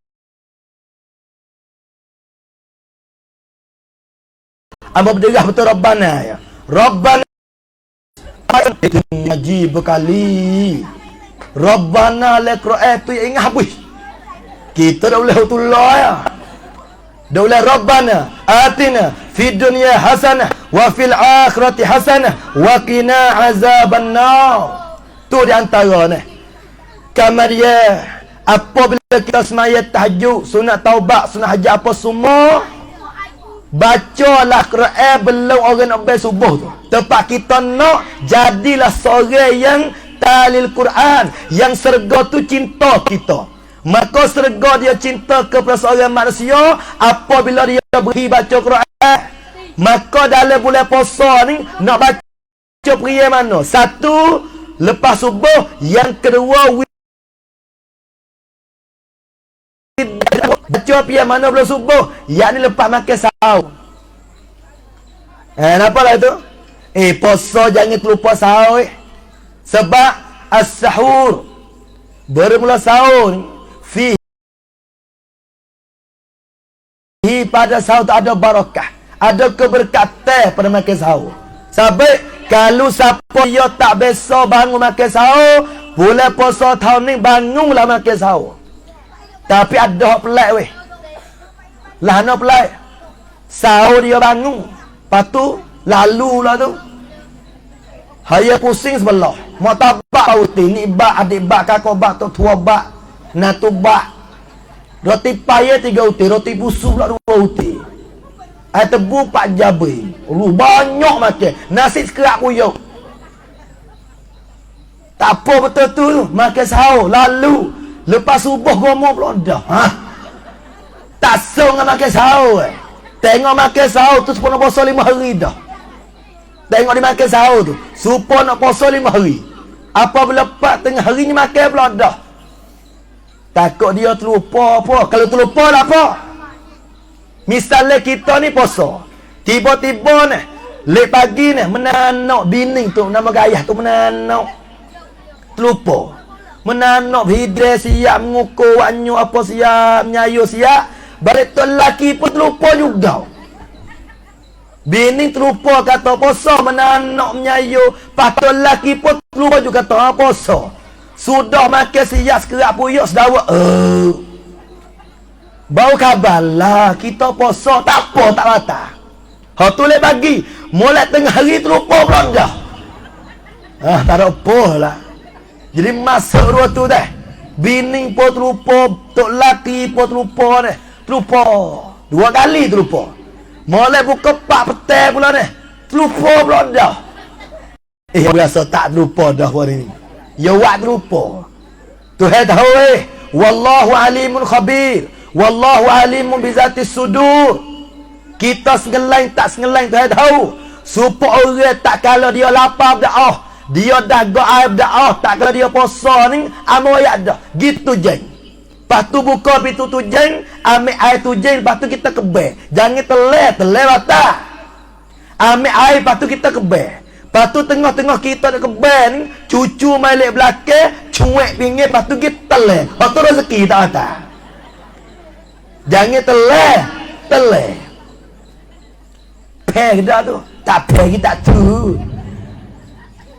Apa berderah betul Rabbana ya. Rabbana ngaji berkali. Rabbana lekro'eh tu yang ingat habis. Kita dah boleh hutullah ya. Dah boleh Rabbana atina fid dunya hasanah wa fil akhirati hasanah wa qina azaban nar. Tu di antara ni. Kamar dia apabila kita semaya tahajud, sunat taubat, sunat haji apa semua, bacalah Quran belum orang nak baca subuh tu. Tempat kita nak jadilah seorang yang talil Quran, yang serga tu cinta kita. Maka serga dia cinta kepada seorang manusia apabila dia beri baca Quran. Maka dalam bulan puasa ni nak baca pria mana? Satu lepas subuh, yang kedua baca pihak mana belum subuh, yakni lepas makan sahur. Kenapa lah itu? Puasa jangan terlupa sahur. Sebab as-sahur, bermula sahur ni, fihi pada sahur tak ada barakah, ada keberkatan pada makan sahur. Sebab kalau siapa dia tak biasa bangun makan sahur, bulan puasa tahun ni bangunlah makan sahur. Tapi ada hak pelik weh. Lah nak pelik. Sahur dia bangun. Lepas tu lalu lah tu. Haya pusing sebelah. Mak tabak pauti. Ni bak, adik bak, kakak bak, tok tua bak, natu bak. Roti paya 3 uti, roti busuk pula 2 uti. Air tebu 4 jabai. Banyak makan. Nasi sekerak puyuk. Tak apa betul tu. Makan sahur. Lalu lepas subuh gomo pula dah. Tak song dengan makan sahur. Tengok makan sahur tu supaya nak puasa 5 hari dah. Tengok dia makan sahur tu supaya nak puasa 5 hari. Apabila 4 tengah hari ni makan pula dah. Takut dia terlupa apa. Kalau terlupa tak apa. Misalnya kita ni puasa. Tiba-tiba ni, lek pagi ni, menanak bini tu, nama gayah tu menanak. Terlupa. Menanak hidre siap, mengukur, wanyu apa siap, menyayu siap. Balik tu lelaki pun terlupa juga. Bini terlupa kata puasa, menanak menyayu. Patut lelaki pun terlupa juga kata puasa. Sudah makan siap sekerak puyuk sedawa. Bau khabar lah, kita puasa tak apa, tak batal. Tu lek bagi, mulai tengah hari terlupa pula dah. Tak ada apa lah. Jadi masuk dua tu dah. Bini pun terlupa, tok laki pun terlupa ni. Terlupa. 2 kali terlupa. Mulai buka 4 petang pula ni. Terlupa pula dah. Biasa tak terlupa dah hari ni. Ya wak terlupa. Tuhan tahu wallahu alimun khabir. Wallahu alimun bizati sudur. Kita sengelain tak sengelain Tuhan tahu. Supaya orang tak kala dia lapar berdakwah, dia dah air berdakwah, tak kala dia puasa ni amal ayat dah. Gitu je. Lepas tu buka pintu tu jeng, ambil air tu jeng, lepas tu kita kebel. Jangan teler batal. Ambil air, lepas tu kita kebel. Lepas tu tengah-tengah kita nak kebel ni, cucu malik belakang, cuek pinggir, lepas tu kita teler. Lepas tu rezeki tak batal. Jangan teler. Peh dah tu. Tak peh kita tu.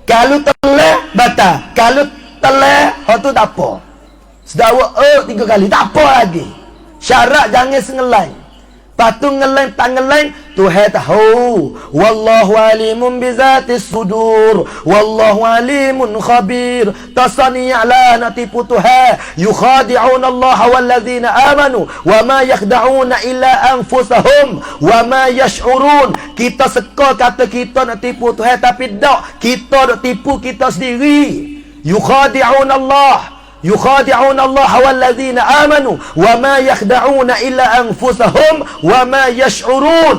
Kalau teler, batal. Kalau teler, tu tak apa. Sedawa 3 kali, tak apa lagi. Syarat jangan sengelain. Patu ngelain tak ngelain, Tuhan tahu. Wallahu alimun bizatis sudur. Wallahu alimun khabir. Tasani ala natipu Tuhan. Yukhadi'una Allah wallazina amanu. Wa ma yakhda'una illa anfusahum. Wa ma yash'urun. Kita seka kata kita nak tipu Tuhan, tapi tak. Kita nak tipu kita sendiri. Yukhadi'una Allah. يخادعون الله والذين آمنوا وما يخدعون إلا أنفسهم وما يشعرون.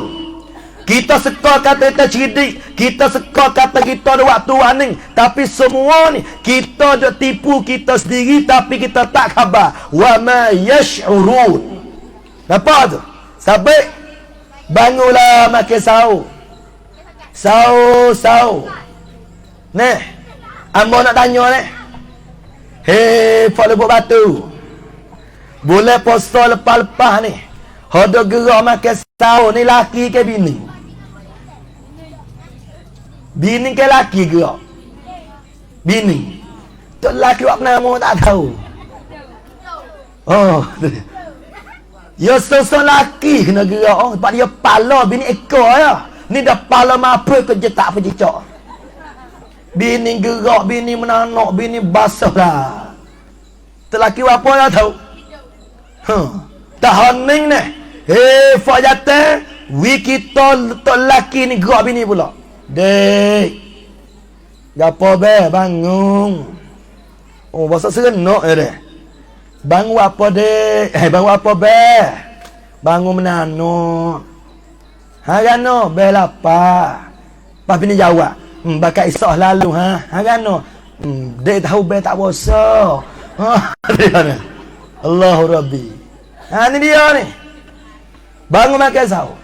Kita seka kata kita cerdik, kita seka kata kita ada waktu waning, tapi semua ni kita dah tipu kita sendiri, tapi kita tak khabar. Wa ma yash'urun. Apa tu? Sampai bangunlah makan sahur. Sahur. Nah, ambo nak tanya ni. Pak lebut batu. Boleh puasa lepas-lepas ni. Ada gerak makan sahur ni laki ke bini? Bini ke laki gerak? Bini. Tok laki buat nama tak tahu. Ya sosok laki kena gerak. Sebab dia pala bini ekor ya. Ni dah pala apa kerja tak percicak. Bini gerak, bini menanak, bini basah lah. Terlaki apa dah tahu? Tak hening ni. Fak jatuh. Kita tok laki ni gerak bini pula. Dek. Gapo be bangun. Bahasa serenok je dek. Bangun apa dek? Bangun apa be? Bangun menanak. Gano be lapar. Pas bini jawab. Bakal isah lalu gano. Dek tahu be tak puasa. Dia ni. Allahu Rabbi. Ni dia ni. Bangun makan sahur.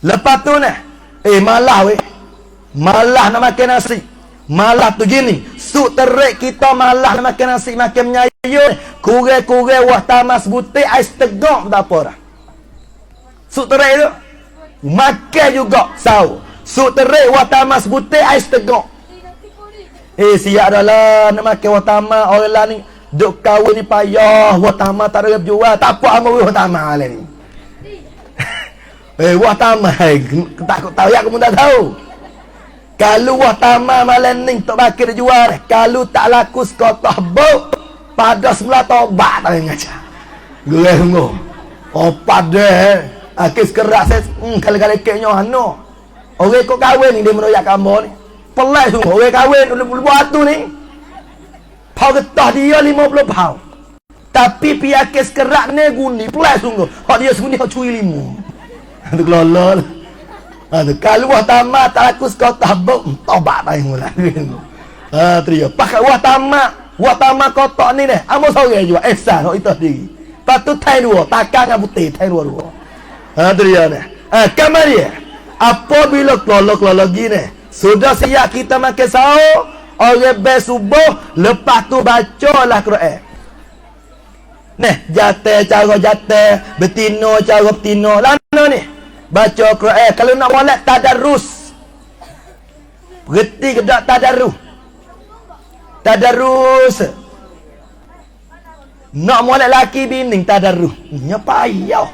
Lepas tu ni, malah weh. Malah nak makan nasi. Malah tu gini. Suk terik kita malah nak makan nasi, makan menyayu. Kurang-kurang wah tamas butik ais tegak tak apa dah. Suk terik tu. Makan juga sahur. Suk terik wah tamas butik ais tegak. Siap dah lah nak makan wah tamas. Orang lah ni duk kahwin ni payah. Wah tamas tak ada jual. Tak apa amal wah tamas lah ni. Wah tamas. Tak tahu ya kamu tak tahu. Kalau wah tamas malam ni tak bakal jual. Kalau tak laku sekotah bau. Pada semula tobat tak ngaca. Gue tunggu. Pada. Akis kerak saya. Kali-kali keknya ano. Orang kau kahwin ni dia menoyak kamu ni. Pelai sungguh. Orang kahwin dulu buat tu ni. Pau getah dia 50 pau. Tapi piakis kerak ni guni. Pelai sungguh. Hak dia sungguh hak curi 5. Itu kelolol. Kalau wah tamat tak laku sekau tabuk. Tobat tak yang mula. Tria. Pakai wah tamat. Wak tamak kotak ni ni. Amo sore juga. Sah nak itu diri. Lepas tu thai dua. Takkan dengan putih. Thai dua. Tu dia ni. Kamar dia. Apabila keluar lagi ni. Sudah siap kita makan sahur. Orang bersubuh. Lepas tu bacalah Quran. Nih, jatuh cara jatuh. Betino cara betino. Lana ni. Baca Quran. Kalau nak molek tadarus. Berhenti ke tak tadarus. Tadarus. Nak molek laki bini tadarus. Nya payah.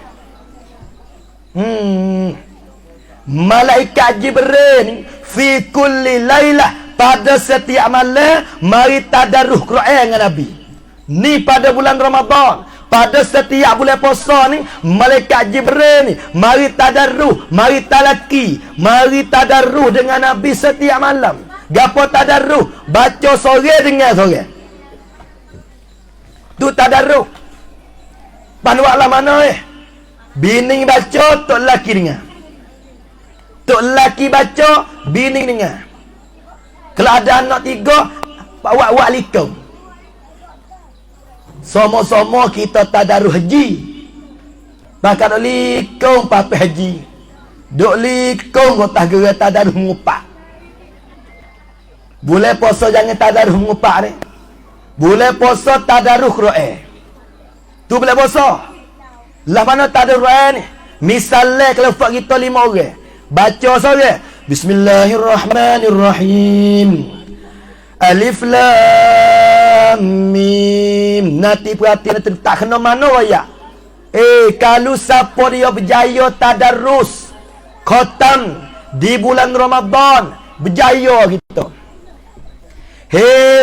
Malaikat Jibril fi kulli lailah, pada setiap malam mari tadarus Quran dengan Nabi. Ni pada bulan Ramadan, pada setiap bulan puasa ni malaikat Jibril ni mari tadarus, mari talaki, mari tadarus dengan Nabi setiap malam. Gapo tadarus? Baca sore dengan sore. Tu tadarus. Panwaklah mana bini baca, tok lelaki dengar. Tok lelaki baca, bini dengar. Kalau ada anak tiga, wak likung. Sama-sama kita tadarus haji. Bahkan dok likung papa haji. Dok likung kota gerak tadarus mengupak. Boleh puasa jangan tadarus mengupak ni. Boleh puasa tadarus Quran. Tu boleh puasa. Lah mana tadarus Quran ni? Misalnya kalau fak kita 5 orang. Baca sore. Bismillahirrahmanirrahim. Alif lam mim. Nanti perhatian tak kena mana raya. Kalau siapa dia berjaya tadarus khatam di bulan Ramadan, berjaya gitu.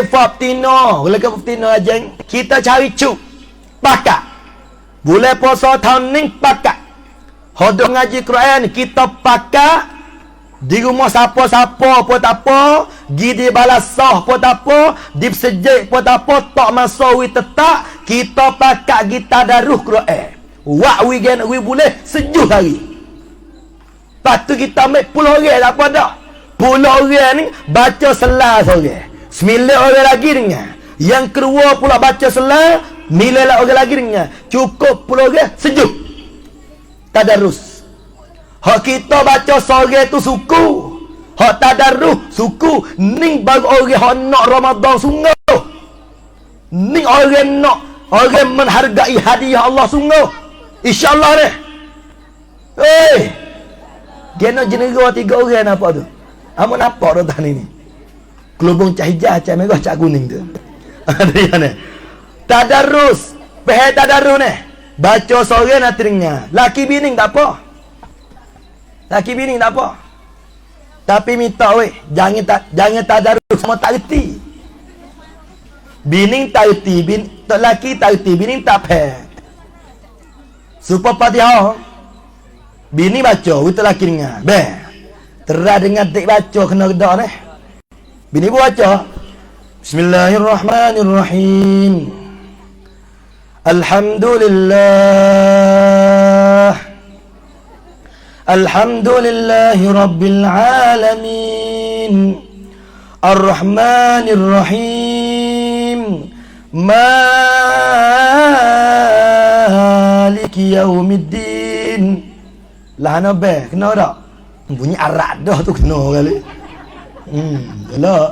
Faptino, boleh ke Faptino aja? Kita cari cuk, pakat. Boleh puasa tahun ni pakat. Hodong ngaji Quran kita pakat. Di rumah siapa-siapa pun tak apa, gi di balasah pun tak apa, di sejek pun tak apa, tak masawi tetap kita pakat kita tadarus Quran. Wak we boleh sejuh hari. Lepas tu kita ambil 10 orang tak apa dah. 10 orang ni baca selas orang. 9 orang lagi dengar. Yang kedua pula baca selah, 9 orang lagi dengar. Cukup 10 orang sejuk. Tadarus. Hak kita baca sore tu suku. Hak tadarus suku. Ni bagi orang hak nak Ramadan sungguh. Ni orang nak, orang menghargai hadiah Allah sungguh. InsyaAllah ni. Kena jenera 3 orang nampak tu. Apa nampak tu tadi ni? Kelubung cak hijau, cak merah, cak kuning tu. Ada ni. Tadarus. Pehel tadarus ni. Baca sore nak dengar. Laki bini tak apa. Laki bini tak apa. Tapi minta weh, jangan tadarus sama tak reti. Bini tak reti, laki tak reti, bini tak pehel. Supaya Fatihah. Bini baca, kita laki dengar. Terah dengar dik baca kena redak ni. Bini pun baca. Bismillahirrahmanirrahim. Alhamdulillah. Alhamdulillahi rabbil alamin. Ar-Rahmanir-Rahim. Maliki yaumiddin. Lah nabe, kena tak? Bunyi arak dah tu kena kali. Elok.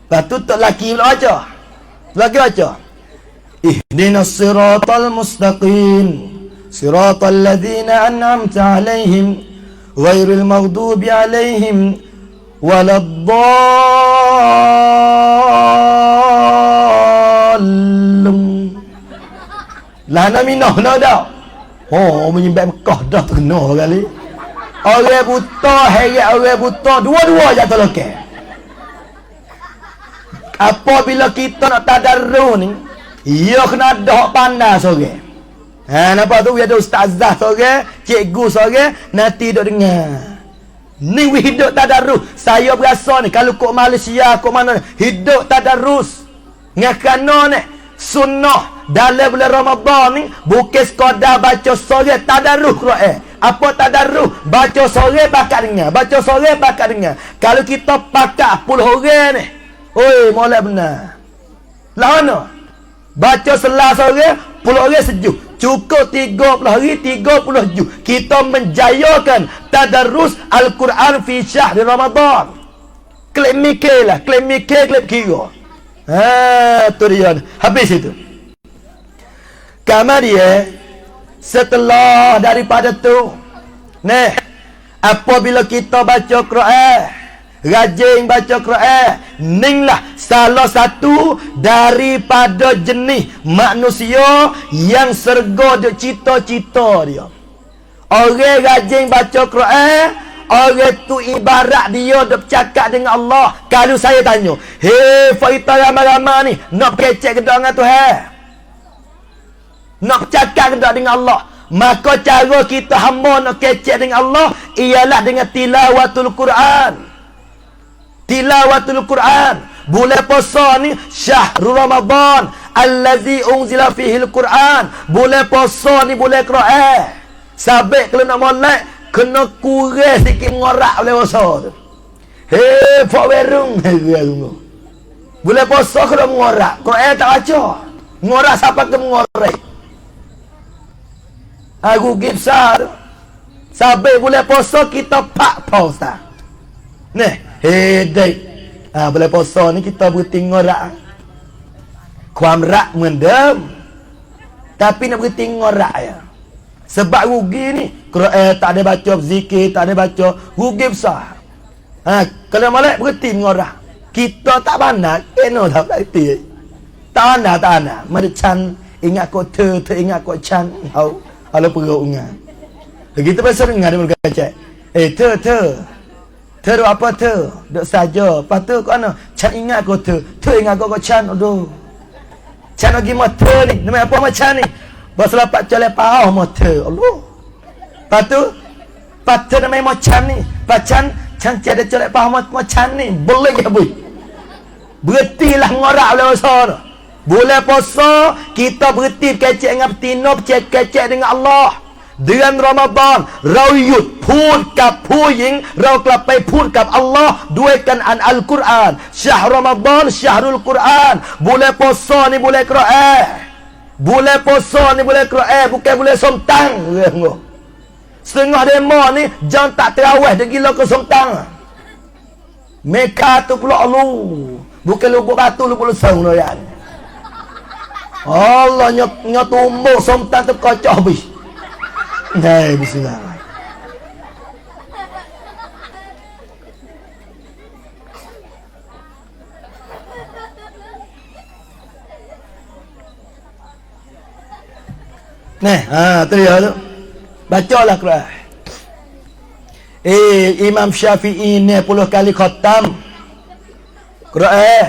Lepas tu tak laki pula baca. Laki baca. Ihdinas siratal mustaqim. Siratal ladzina an'amta alaihim. Ghairil maghdubi alaihim. Waladdallun. Lah nak minah nak dah. Oh, menyimpan Mekah dah tu kena kali. Orang buta, heret orang buta, dua-dua jatuh lokal. Apabila kita nak tadarus ni, ia kena ada hak pandai sore. Nampak tu ada ustazah sore, cikgu sore, nanti duk dengar. Ni hidup tadarus. Saya berasa ni kalau kok Malaysia, kok mana ni, hidup tadarus. Ngakana ni sunnah dalam bulan Ramadan ni bukan sekadar baca sore tadarus Quran. Apa tadarus? Baca sore pakat dengar, baca sore pakat dengar. Kalau kita pakat 10 orang ni, oi molek benar. Lah mana? Baca Selasa orang, 10 orang sejuk. Cukup 30 hari 30 juz. Kita menjayakan tadarrus Al-Quran fi syahr Ramadan. Klip mikir lah, klip mikir, klip kira. Tu dia. Habis itu. Kemudian setelah daripada tu, apabila kita baca Quran, rajin baca Quran, inilah salah satu daripada jenis manusia yang serga duk cita-cita dia. Orang rajin baca Quran, orang tu ibarat dia duk bercakap dengan Allah. Kalau saya tanya, hei faita ramai-ramai ni, nak kecek ke dengan Tuhan? Nak bercakap ke dengan Allah? Maka cara kita hamba nak kecek dengan Allah ialah dengan tilawatul Quran. Tilawatul Quran. Bulan puasa ni syahrul Ramadan allazi unzila fihi al-Quran. Bulan puasa ni bulan Quran. Sabik kalau nak molek kena kurang sikit mengorak bulan puasa tu. Hei fak werung. Bulan puasa kena mengorak. Quran tak baca. Mengorak siapa ke mengorak? Aku gipsar. Sampai bulan puasa kita pak puasa. Hedek. Bulan puasa ni kita berhenti ngorak. Kuam rak mendem. Tapi nak berhenti ngorak ya. Sebab rugi ni. Quran tak ada baca, zikir tak ada baca. Rugi besar. Kalau malak berhenti ngorak. Kita tak pandai. Kena tak berhenti. Tak pandai. Mari can. Ingat kau ingat kau can. Kalau perut ingat. Kita pasal dengar dia berkata, ter apa ter? Duk saja. Lepas tu kau ana, can ingat kau ter ingat kau can. Aduh. Can lagi mata ni. Nama apa macam ni? Baslah pak cale pau mata. Allah. Lepas tu patut nama macam ni. Pacan can tiada cale pau macam ni. Boleh ke boy? Berhentilah ngorak oleh usaha. Bulan puasa kita berhenti kecek dengan betina, kecek dengan Allah. Dengan Ramadan, rauyut pun kap puing, rau kelapai pun kap Allah, duaikan an Al-Quran. Syahr Ramadan, syahrul Quran. Bulan puasa ni bulan Quran. Bulan puasa ni bulan Quran, bukan bulan somtang. Setengah demo ni jangan tak terawih dia gila ke somtang. Meka tu pula lu. Bukan lubuk batu, lubuk lesung tu ya. Allah nyok tumbuk somtang tu kocok habis. Bismillah. Tu dia tu. Bacalah Quran. Imam Syafi'i ni 10 kali khatam Quran.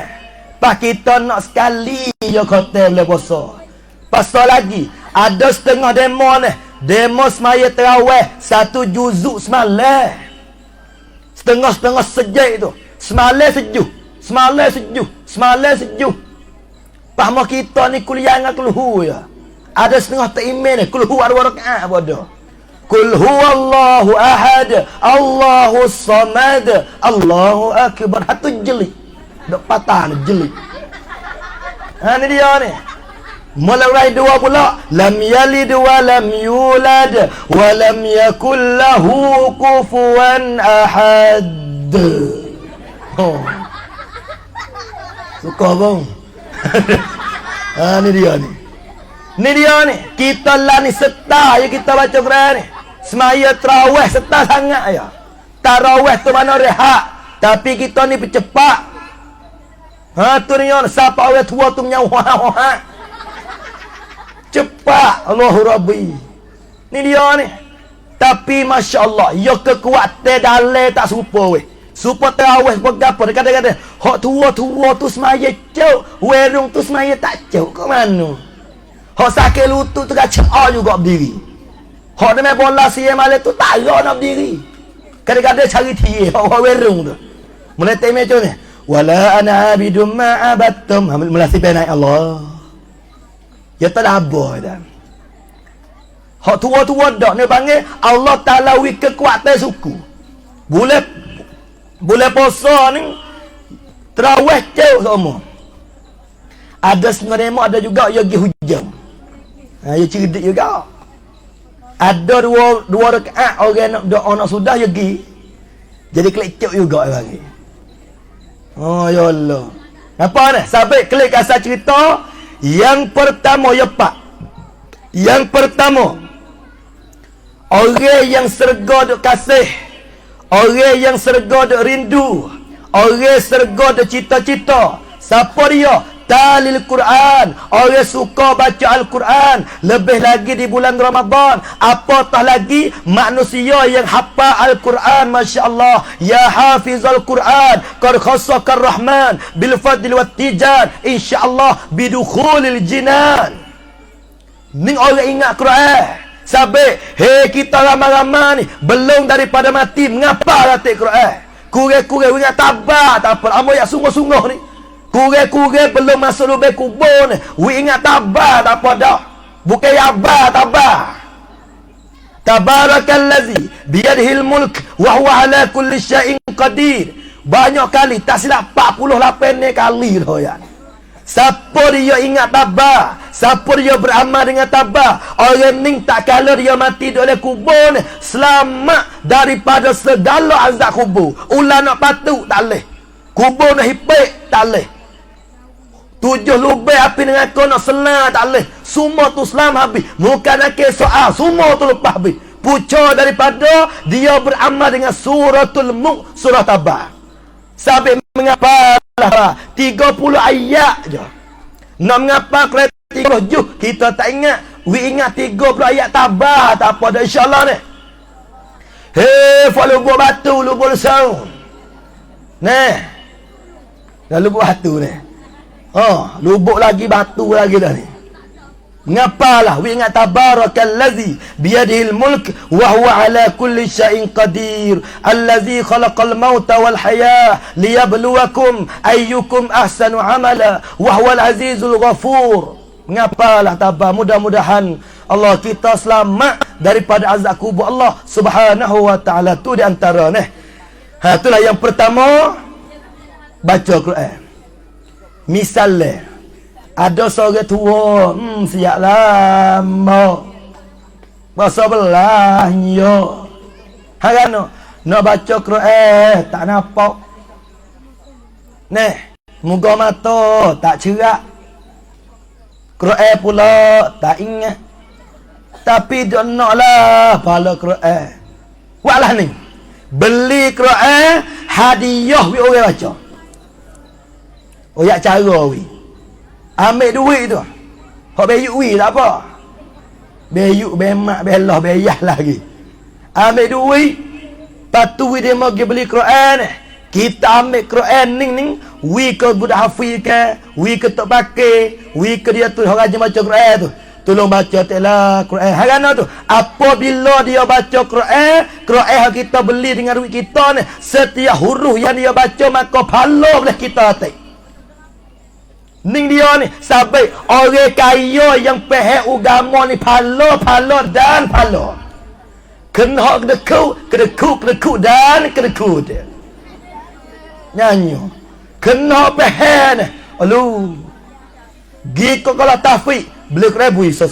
Pak kita nak sekali je khatam boleh puasa. Pasal lagi ada setengah demo ni. Demo semaya terawih 1 juzuk semalam. Setengah-setengah sejak itu. Semalam sejuk. Paham kita ni kuliah dengan kulhu ya. Ada setengah tak iman ni. Kulhu ada 2 rakaat bodoh. Kul huwallahu ahad, Allahus samad, Allahu akbar. Hatu jeli. Dok patah ni jeli. Ni dia ni. Mulai 2 pula, lam yalid wa lam yulad wa lam yakul lahu kufuwan ahad. Suka bang. Ni dia ni. Ni dia ni. Kita lah ni setah ya kita baca Quran ni. Semaya terawih setah sangat ya. Tarawih tu mana rehat. Tapi kita ni bercepat. Tu ni orang siapa orang tua tu menyawa. Cepat Allahu Rabbi. Ni dia ni. Tapi Masya Allah, ya kekuatan dalai tak serupa weh. Supaya terawih sebagai apa. Kadang-kadang hak tua-tua tu semaya cuk, werung tu semaya tak cuk. Ke mana? Hak sakit lutut tu kacau juga berdiri. Hak dia main bola siya malam tu tak ada nak berdiri. Kadang-kadang cari tiye hak werung tu. Mulai temeh tu ni. Wala ana abidum ma abattum. Melasi naik Allah. Ya tak ada apa dah. Hak tua-tua dak ni panggil Allah Taala wi kekuatan suku. Boleh puasa ni terawih jauh semua. Ada setengah demo, ada juga yang pergi hujam. Ya cerdik juga. Ada dua rakaat orang nak doa nak sudah ya pergi. Jadi kelecek juga lagi. Oh ya Allah. Apa ni? Sampai klik asal cerita. Yang pertama ya Pak. Yang pertama, orang yang serga duk kasih, orang yang serga duk rindu, orang serga duk cita-cita. Siapa dia? Talil Quran. Orang suka baca Al-Quran. Lebih lagi di bulan Ramadan. Apatah lagi manusia yang hafal Al-Quran. Masya Allah. Ya hafizal Quran. Qad khassakar Rahman. Bil fadli wat tijan. InsyaAllah bidukhulil jinan. Ni orang ingat Quran. Sampai, hei kita ramai-ramai ni. Belum daripada mati. Mengapa latih Quran? Kurang-kurang ingat tabah. Tak apa. Amal yang sungguh-sungguh ni. Kurang-kurang belum masuk lubang kubur ni. We ingat tabah tak apa dah. Bukan yabah tabah. Tabarakallazi biyadihil mulk wa huwa ala kulli syai'in qadir. Banyak kali, tak silap 48 ni kali dah ya. Siapa dia ingat tabah, siapa dia beramal dengan tabah, orang ni tak kala dia mati oleh kubur ni, selamat daripada segala azab kubur. Ulah nak patuk tak leh. Kubur nak hipik tak leh. 7 lubang api dengan kau nak selang tak boleh. Semua tu selam habis. Bukan nak soal. Semua tu lepas habis. Pucuk daripada dia beramal dengan suratul Mulk, surah Tabah. Sampai mengapa lah 30 ayat je. Nak mengapa kereta 30 juz kita tak ingat. We ingat 30 ayat Tabah. Tak apa dah insyaAllah ni. Hei, lubuk batu, lubuk sound. Nah. Dah lubuk batu ni. Oh, lubuk lagi batu lagi dah ni. Mengapalah we ingat tabarakallazi biyadihil mulk wa huwa ala kulli syai'in qadir allazi khalaqal mauta wal hayah liyabluwakum ayyukum ahsanu amala wa huwal azizul ghafur. Mengapalah tabah, mudah-mudahan Allah kita selamat daripada azab kubur Allah Subhanahu wa taala. Tu di antara ni. Itulah yang pertama, baca Quran. Misalnya ada seorang tua, siap lama bahasa belahnya, harano nak baca Quran tak nampak, muka mata tak cerak, Quran pula tak ingat, tapi dia naklah pala Quran. Walah ni beli Quran hadiah we orang baca. Oh ya cara we. Ambil duit tu. Hak bayuk we tak apa. Bayuk bemak belah bayah lagi. Ambil duit. Patu we dia mau pergi beli Quran. Kita ambil Quran ning we ke budak hafiz ke, we ke tak pakai, we ke dia tu orang rajin baca Quran tu. Tolong baca telah Quran. Harana tu. Apabila dia baca Quran, Quran yang kita beli dengan duit kita ni, setiap huruf yang dia baca maka pahala boleh kita atik. Ning dia ni sampai orang kaya yang faham agama ni pala dan pala. Kena kedeku dan kedeku dia. Nyanyi. Kena faham ni. Alu. Giko kalau tafik beli kerebui so.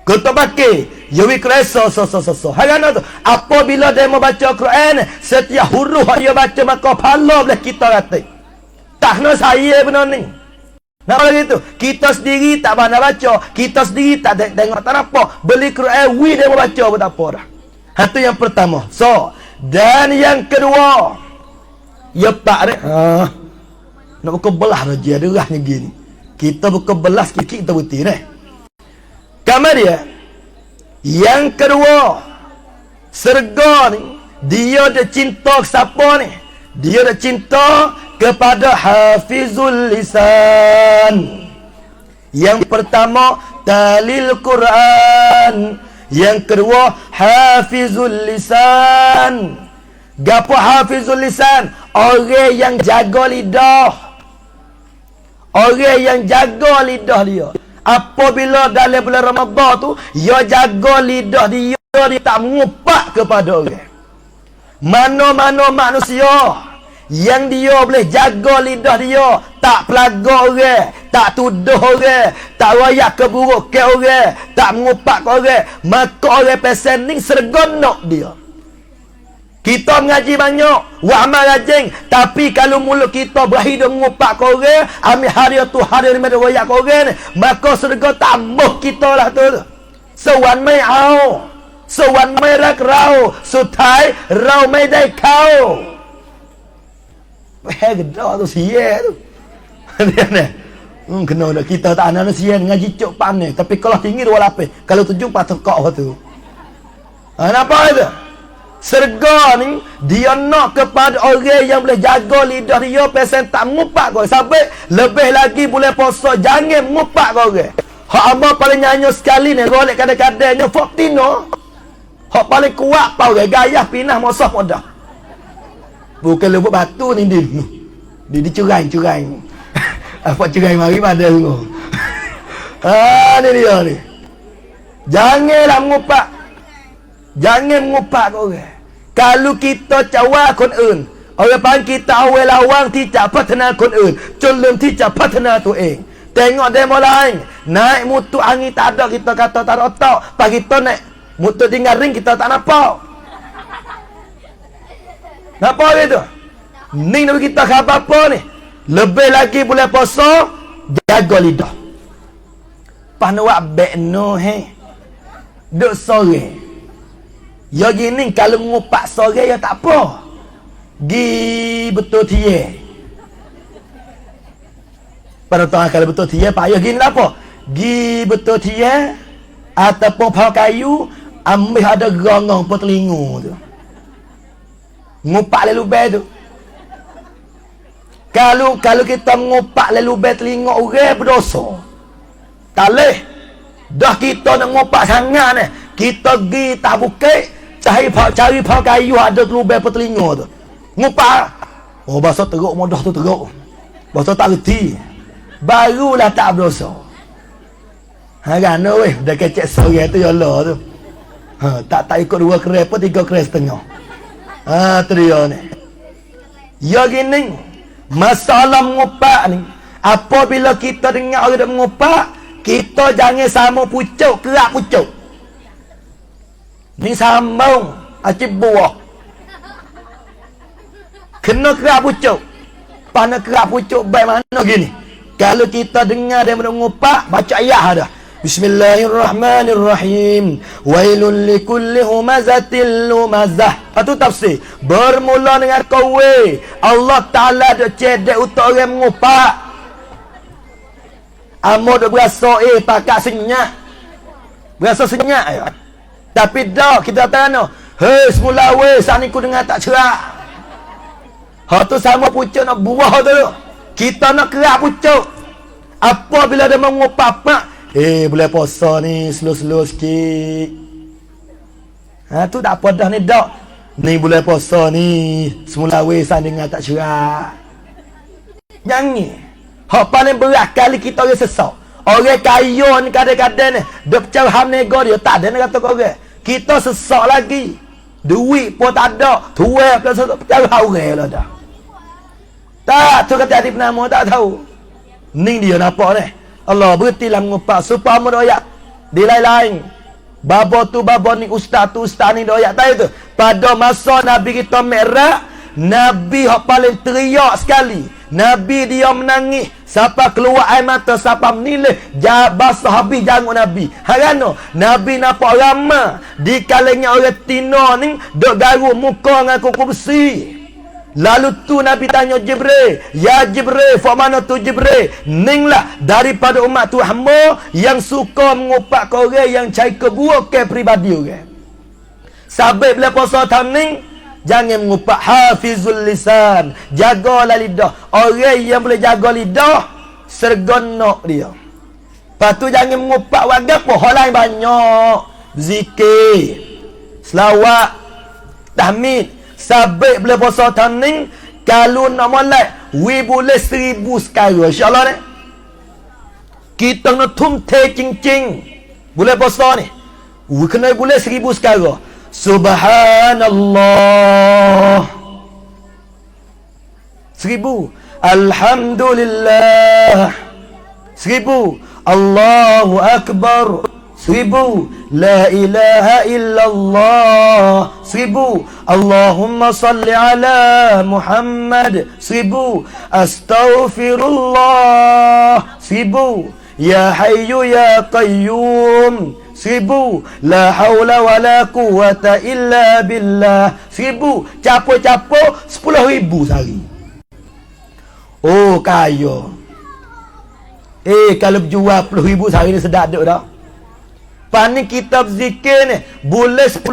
Kita pakai yawi keresa so. Harana tu. Apabila dia mau baca Quran, setiap huruf dia baca maka pala boleh kita atik. Tak nak saya benar ni. Nak lagi tu. Kita sendiri tak pandai baca. Kita sendiri tak tengok tak apa. Beli Quran, we dia baca pun tak apa dah. Itu yang pertama. So, dan yang kedua. Ya Pak ni. Nak buka belah raja. Derahnya gini. Kita buka belah sikit-sikit kita putih ni. Kamar dia. Yang kedua. Serga ni. Dia ada cinta ke siapa ni? Dia ada cinta kepada hafizul lisan. Yang pertama talil Quran, yang kedua hafizul lisan. Gapo hafizul lisan? Orang yang jaga lidah. Orang yang jaga lidah dia. Apabila dalam bulan Ramadan tu, dia jaga lidah dia tak mengupak kepada orang. Mana-mana manusia yang dia boleh jaga lidah dia, tak pelagak orang, tak tuduh orang, tak royak keburukan orang, tak mengupak orang, maka orang pesen ni sergonok dia. Kita mengaji banyak, buat amal rajin, tapi kalau mulut kita berhidung mengupak orang, ambil hari tu hari ni royak orang, maka serga tambah kita lah tu. Sewan mai au, sewan mai rak rau, sutai rau mai dai kau. Gedok tu sia tu. Kena dah kita tak ada sia ngaji cok panen, tapi kalau tinggi 28, kalau 7 patut kau tu. Kenapa itu? Serga ni dia nak kepada orang yang boleh jaga lidah dia pesen tak mengupak kau. Sampai lebih lagi boleh puasa jangan mengupak kau orang. Hak abang paling nyanyi sekali ni golek kadang-kadangnya Fortino. Hak paling kuat pau gaya pinah mosah modah. Bukan lubuk batu ni dia dicerai. Apa cerai mari pada semua. Ni dia ni. Janganlah mengupak. Jangan mengupak orang. Kalau kita cawa kon eun, orang panggil kita awal lawang tidak patna kon eun, culun tidak patna tu Tengok demo lain, naik mutu angin tak ada kita kata tak ada otak. Pagi tu naik mutu tinggal ring kita tak nampak. Nampak gitu? Ni nak kita khabar apa ni? Lebih lagi boleh puasa, jaga lidah. Panuak bekno duk sore. Ya gini kalau ngupak sore ya tak apa. Gi betul tie. Pada tahun kalau betul tie payah gini lah apa? Gi betul tie ataupun pau kayu ambil ada gongong per telinga tu. Ngupak lalu bel tu. Kalau kita ngupak lalu bel telinga orang berdosa. Tak leh. Dah kita nak ngupak sangat ni. Kita pergi tak bukit, cari pau kayu ada lubang per telinga tu. Ngupak. Oh bahasa teruk modah tu teruk. Bahasa tak reti. Barulah tak berdosa. Kan weh, dah kecek sore tu ya Allah tu. Tak ikut 2 kerai pun 3 kerai setengah. Tu dia ni. Ya gini, masalah mengupak ni, apabila kita dengar orang mengupak, kita jangan sama pucuk, kerak pucuk. Ni sambung, acip buah. Kena kerak pucuk. Pana kerak pucuk baik mana gini. Kalau kita dengar dia mengupak, baca ayat dah. Bismillahirrahmanirrahim. Wailul likulli humazatil lumazah. Itu tafsir. Bermula dengan kowe. Allah Ta'ala ada cedek untuk orang mengupak. Amo dah berasa pakat senyap. Berasa senyap ya. Tapi dah kita tanya, hei semula weh saat ni ku dengar tak cerak. Hak tu sama pucuk nak buah tu. Kita nak kerak pucuk. Apabila dia mengupak pak, boleh puasa ni slow-slow sikit. Tu tak apa dah ni dak. Ni boleh puasa ni semula weh saat dengar tak cerak. Jangan. Hak paling berat kali kita orang sesak. Orang kaya ni kadang-kadang ni dia percaya ham nego dia tak ada nak kata kau orang. Kita sesak lagi. Duit pun tak ada. Tuai pun percaya orang lah dah. Tak, tu kata adik nama tak tahu. Ni dia nampak ni. Allah berhentilah mengupak supaya mu doyak di lain-lain. Baba tu baba ni, ustaz tu ustaz ni doyak tahu tu. Pada masa Nabi kita Mi'raj, Nabi hak paling teriak sekali. Nabi dia menangis. Siapa keluar air mata, siapa menilih basah habis janggut Nabi. Harano Nabi nampak ramai di kalanya orang Tino ni dok garu muka dengan kuku besi. Lalu tu Nabi tanya Jibril, ya Jibril, fa mana tu Jibril? Ninglah daripada umat tu hamba yang suka mengupak orang yang cari keburukan peribadi orang. Sabit bila puasa tahun jangan mengupak. Hafizul lisan, jagalah lidah. Orang yang boleh jaga lidah, sergonok dia. Lepas tu jangan mengupak warga apa. Hal lain banyak. Zikir, selawat, tahmid. Sabit bila puasa tahun kalau nak mulai, we boleh 1000 sekarang. InsyaAllah ni. Kita nak tumte cing-cing. Boleh puasa ni. We kena boleh 1000 sekarang. Subhanallah. 1000. Alhamdulillah 1000. Allahu Akbar 1000. La ilaha illallah 1000. Allahumma salli ala Muhammad 1000. Astaghfirullah 1000. Ya Hayyu Ya Qayyum 1000. La haula wa la quwata illa billah 1000. Capuk-capuk 10,000 sehari. Oh, kaya. Kalau berjual 10,000 sehari ni sedap duk dah. Pani kitab zikir ni boleh 10,000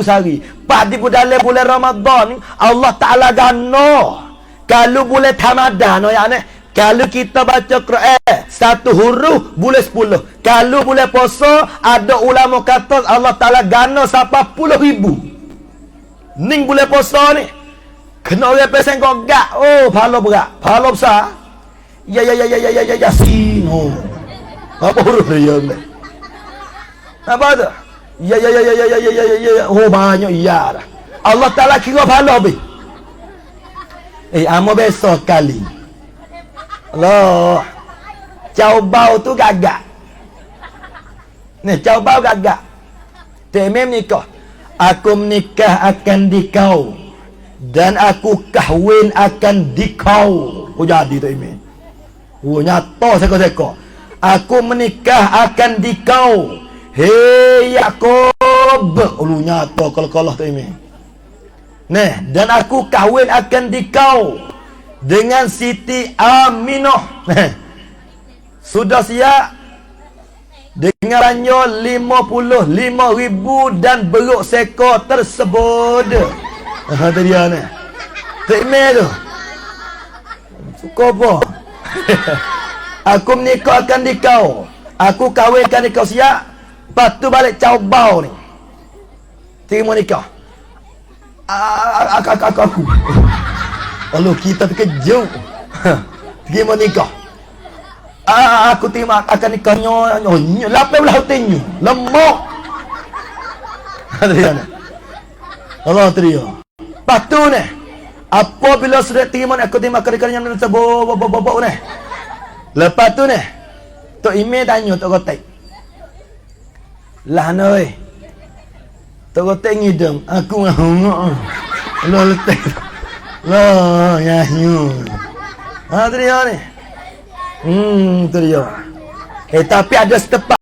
sehari. Pada dalam bulan Ramadan ni Allah Ta'ala gano. Kalau boleh Ramadan ya ni, kalau kita baca Quran satu huruf boleh 10. Kalau boleh puasa, ada ulama kata Allah Ta'ala gano sampai 10,000. Ning boleh puasa ni kena orang pesen kau gak. Oh, pahala berat, pahala besar. Ya sino. Apa huruf dia ni? Apa tu? Ya. Oh, banyak ya dah. Allah Ta'ala kira pahala habis. Amo besok kali. Allah. Cau bau tu gagak. Ni cau bau gagak. Temem nikah. Aku menikah akan dikau. Dan aku kahwin akan dikau. Oh, jadi tu Imin. Oh, nyata seko-seko. Aku menikah akan dikau. Hei Yakob. Oh, nyata kalau-kalau tu Imin. Nah, dan aku kahwin akan dikau dengan Siti Aminah. Sudah siap dengarannya 55,000 dan beruk sekor tersebut. Itu dia ni. Tekmeh tu. Suka apa? Aku menikah akan dikau. Aku kahwinkan dikau siap. Lepas tu balik caubau ni. Terima nikah. Aku. Kalau kita terkejut. Terima nikah. Aku terima akan nikahnya. 18 tahun. Lemak. Allah terima. Lepas tu ni. Apabila sudah terima ni, aku terima kerja-kerja yang terbobok ni. Lepas tu ni. Tok Ime tanya Tok Kotek. Lah noi. Tok Kotek ngidam. Aku ngahong. Lo letak. Lo nyanyi. Terima ni. Tu dia. Tapi ada setepat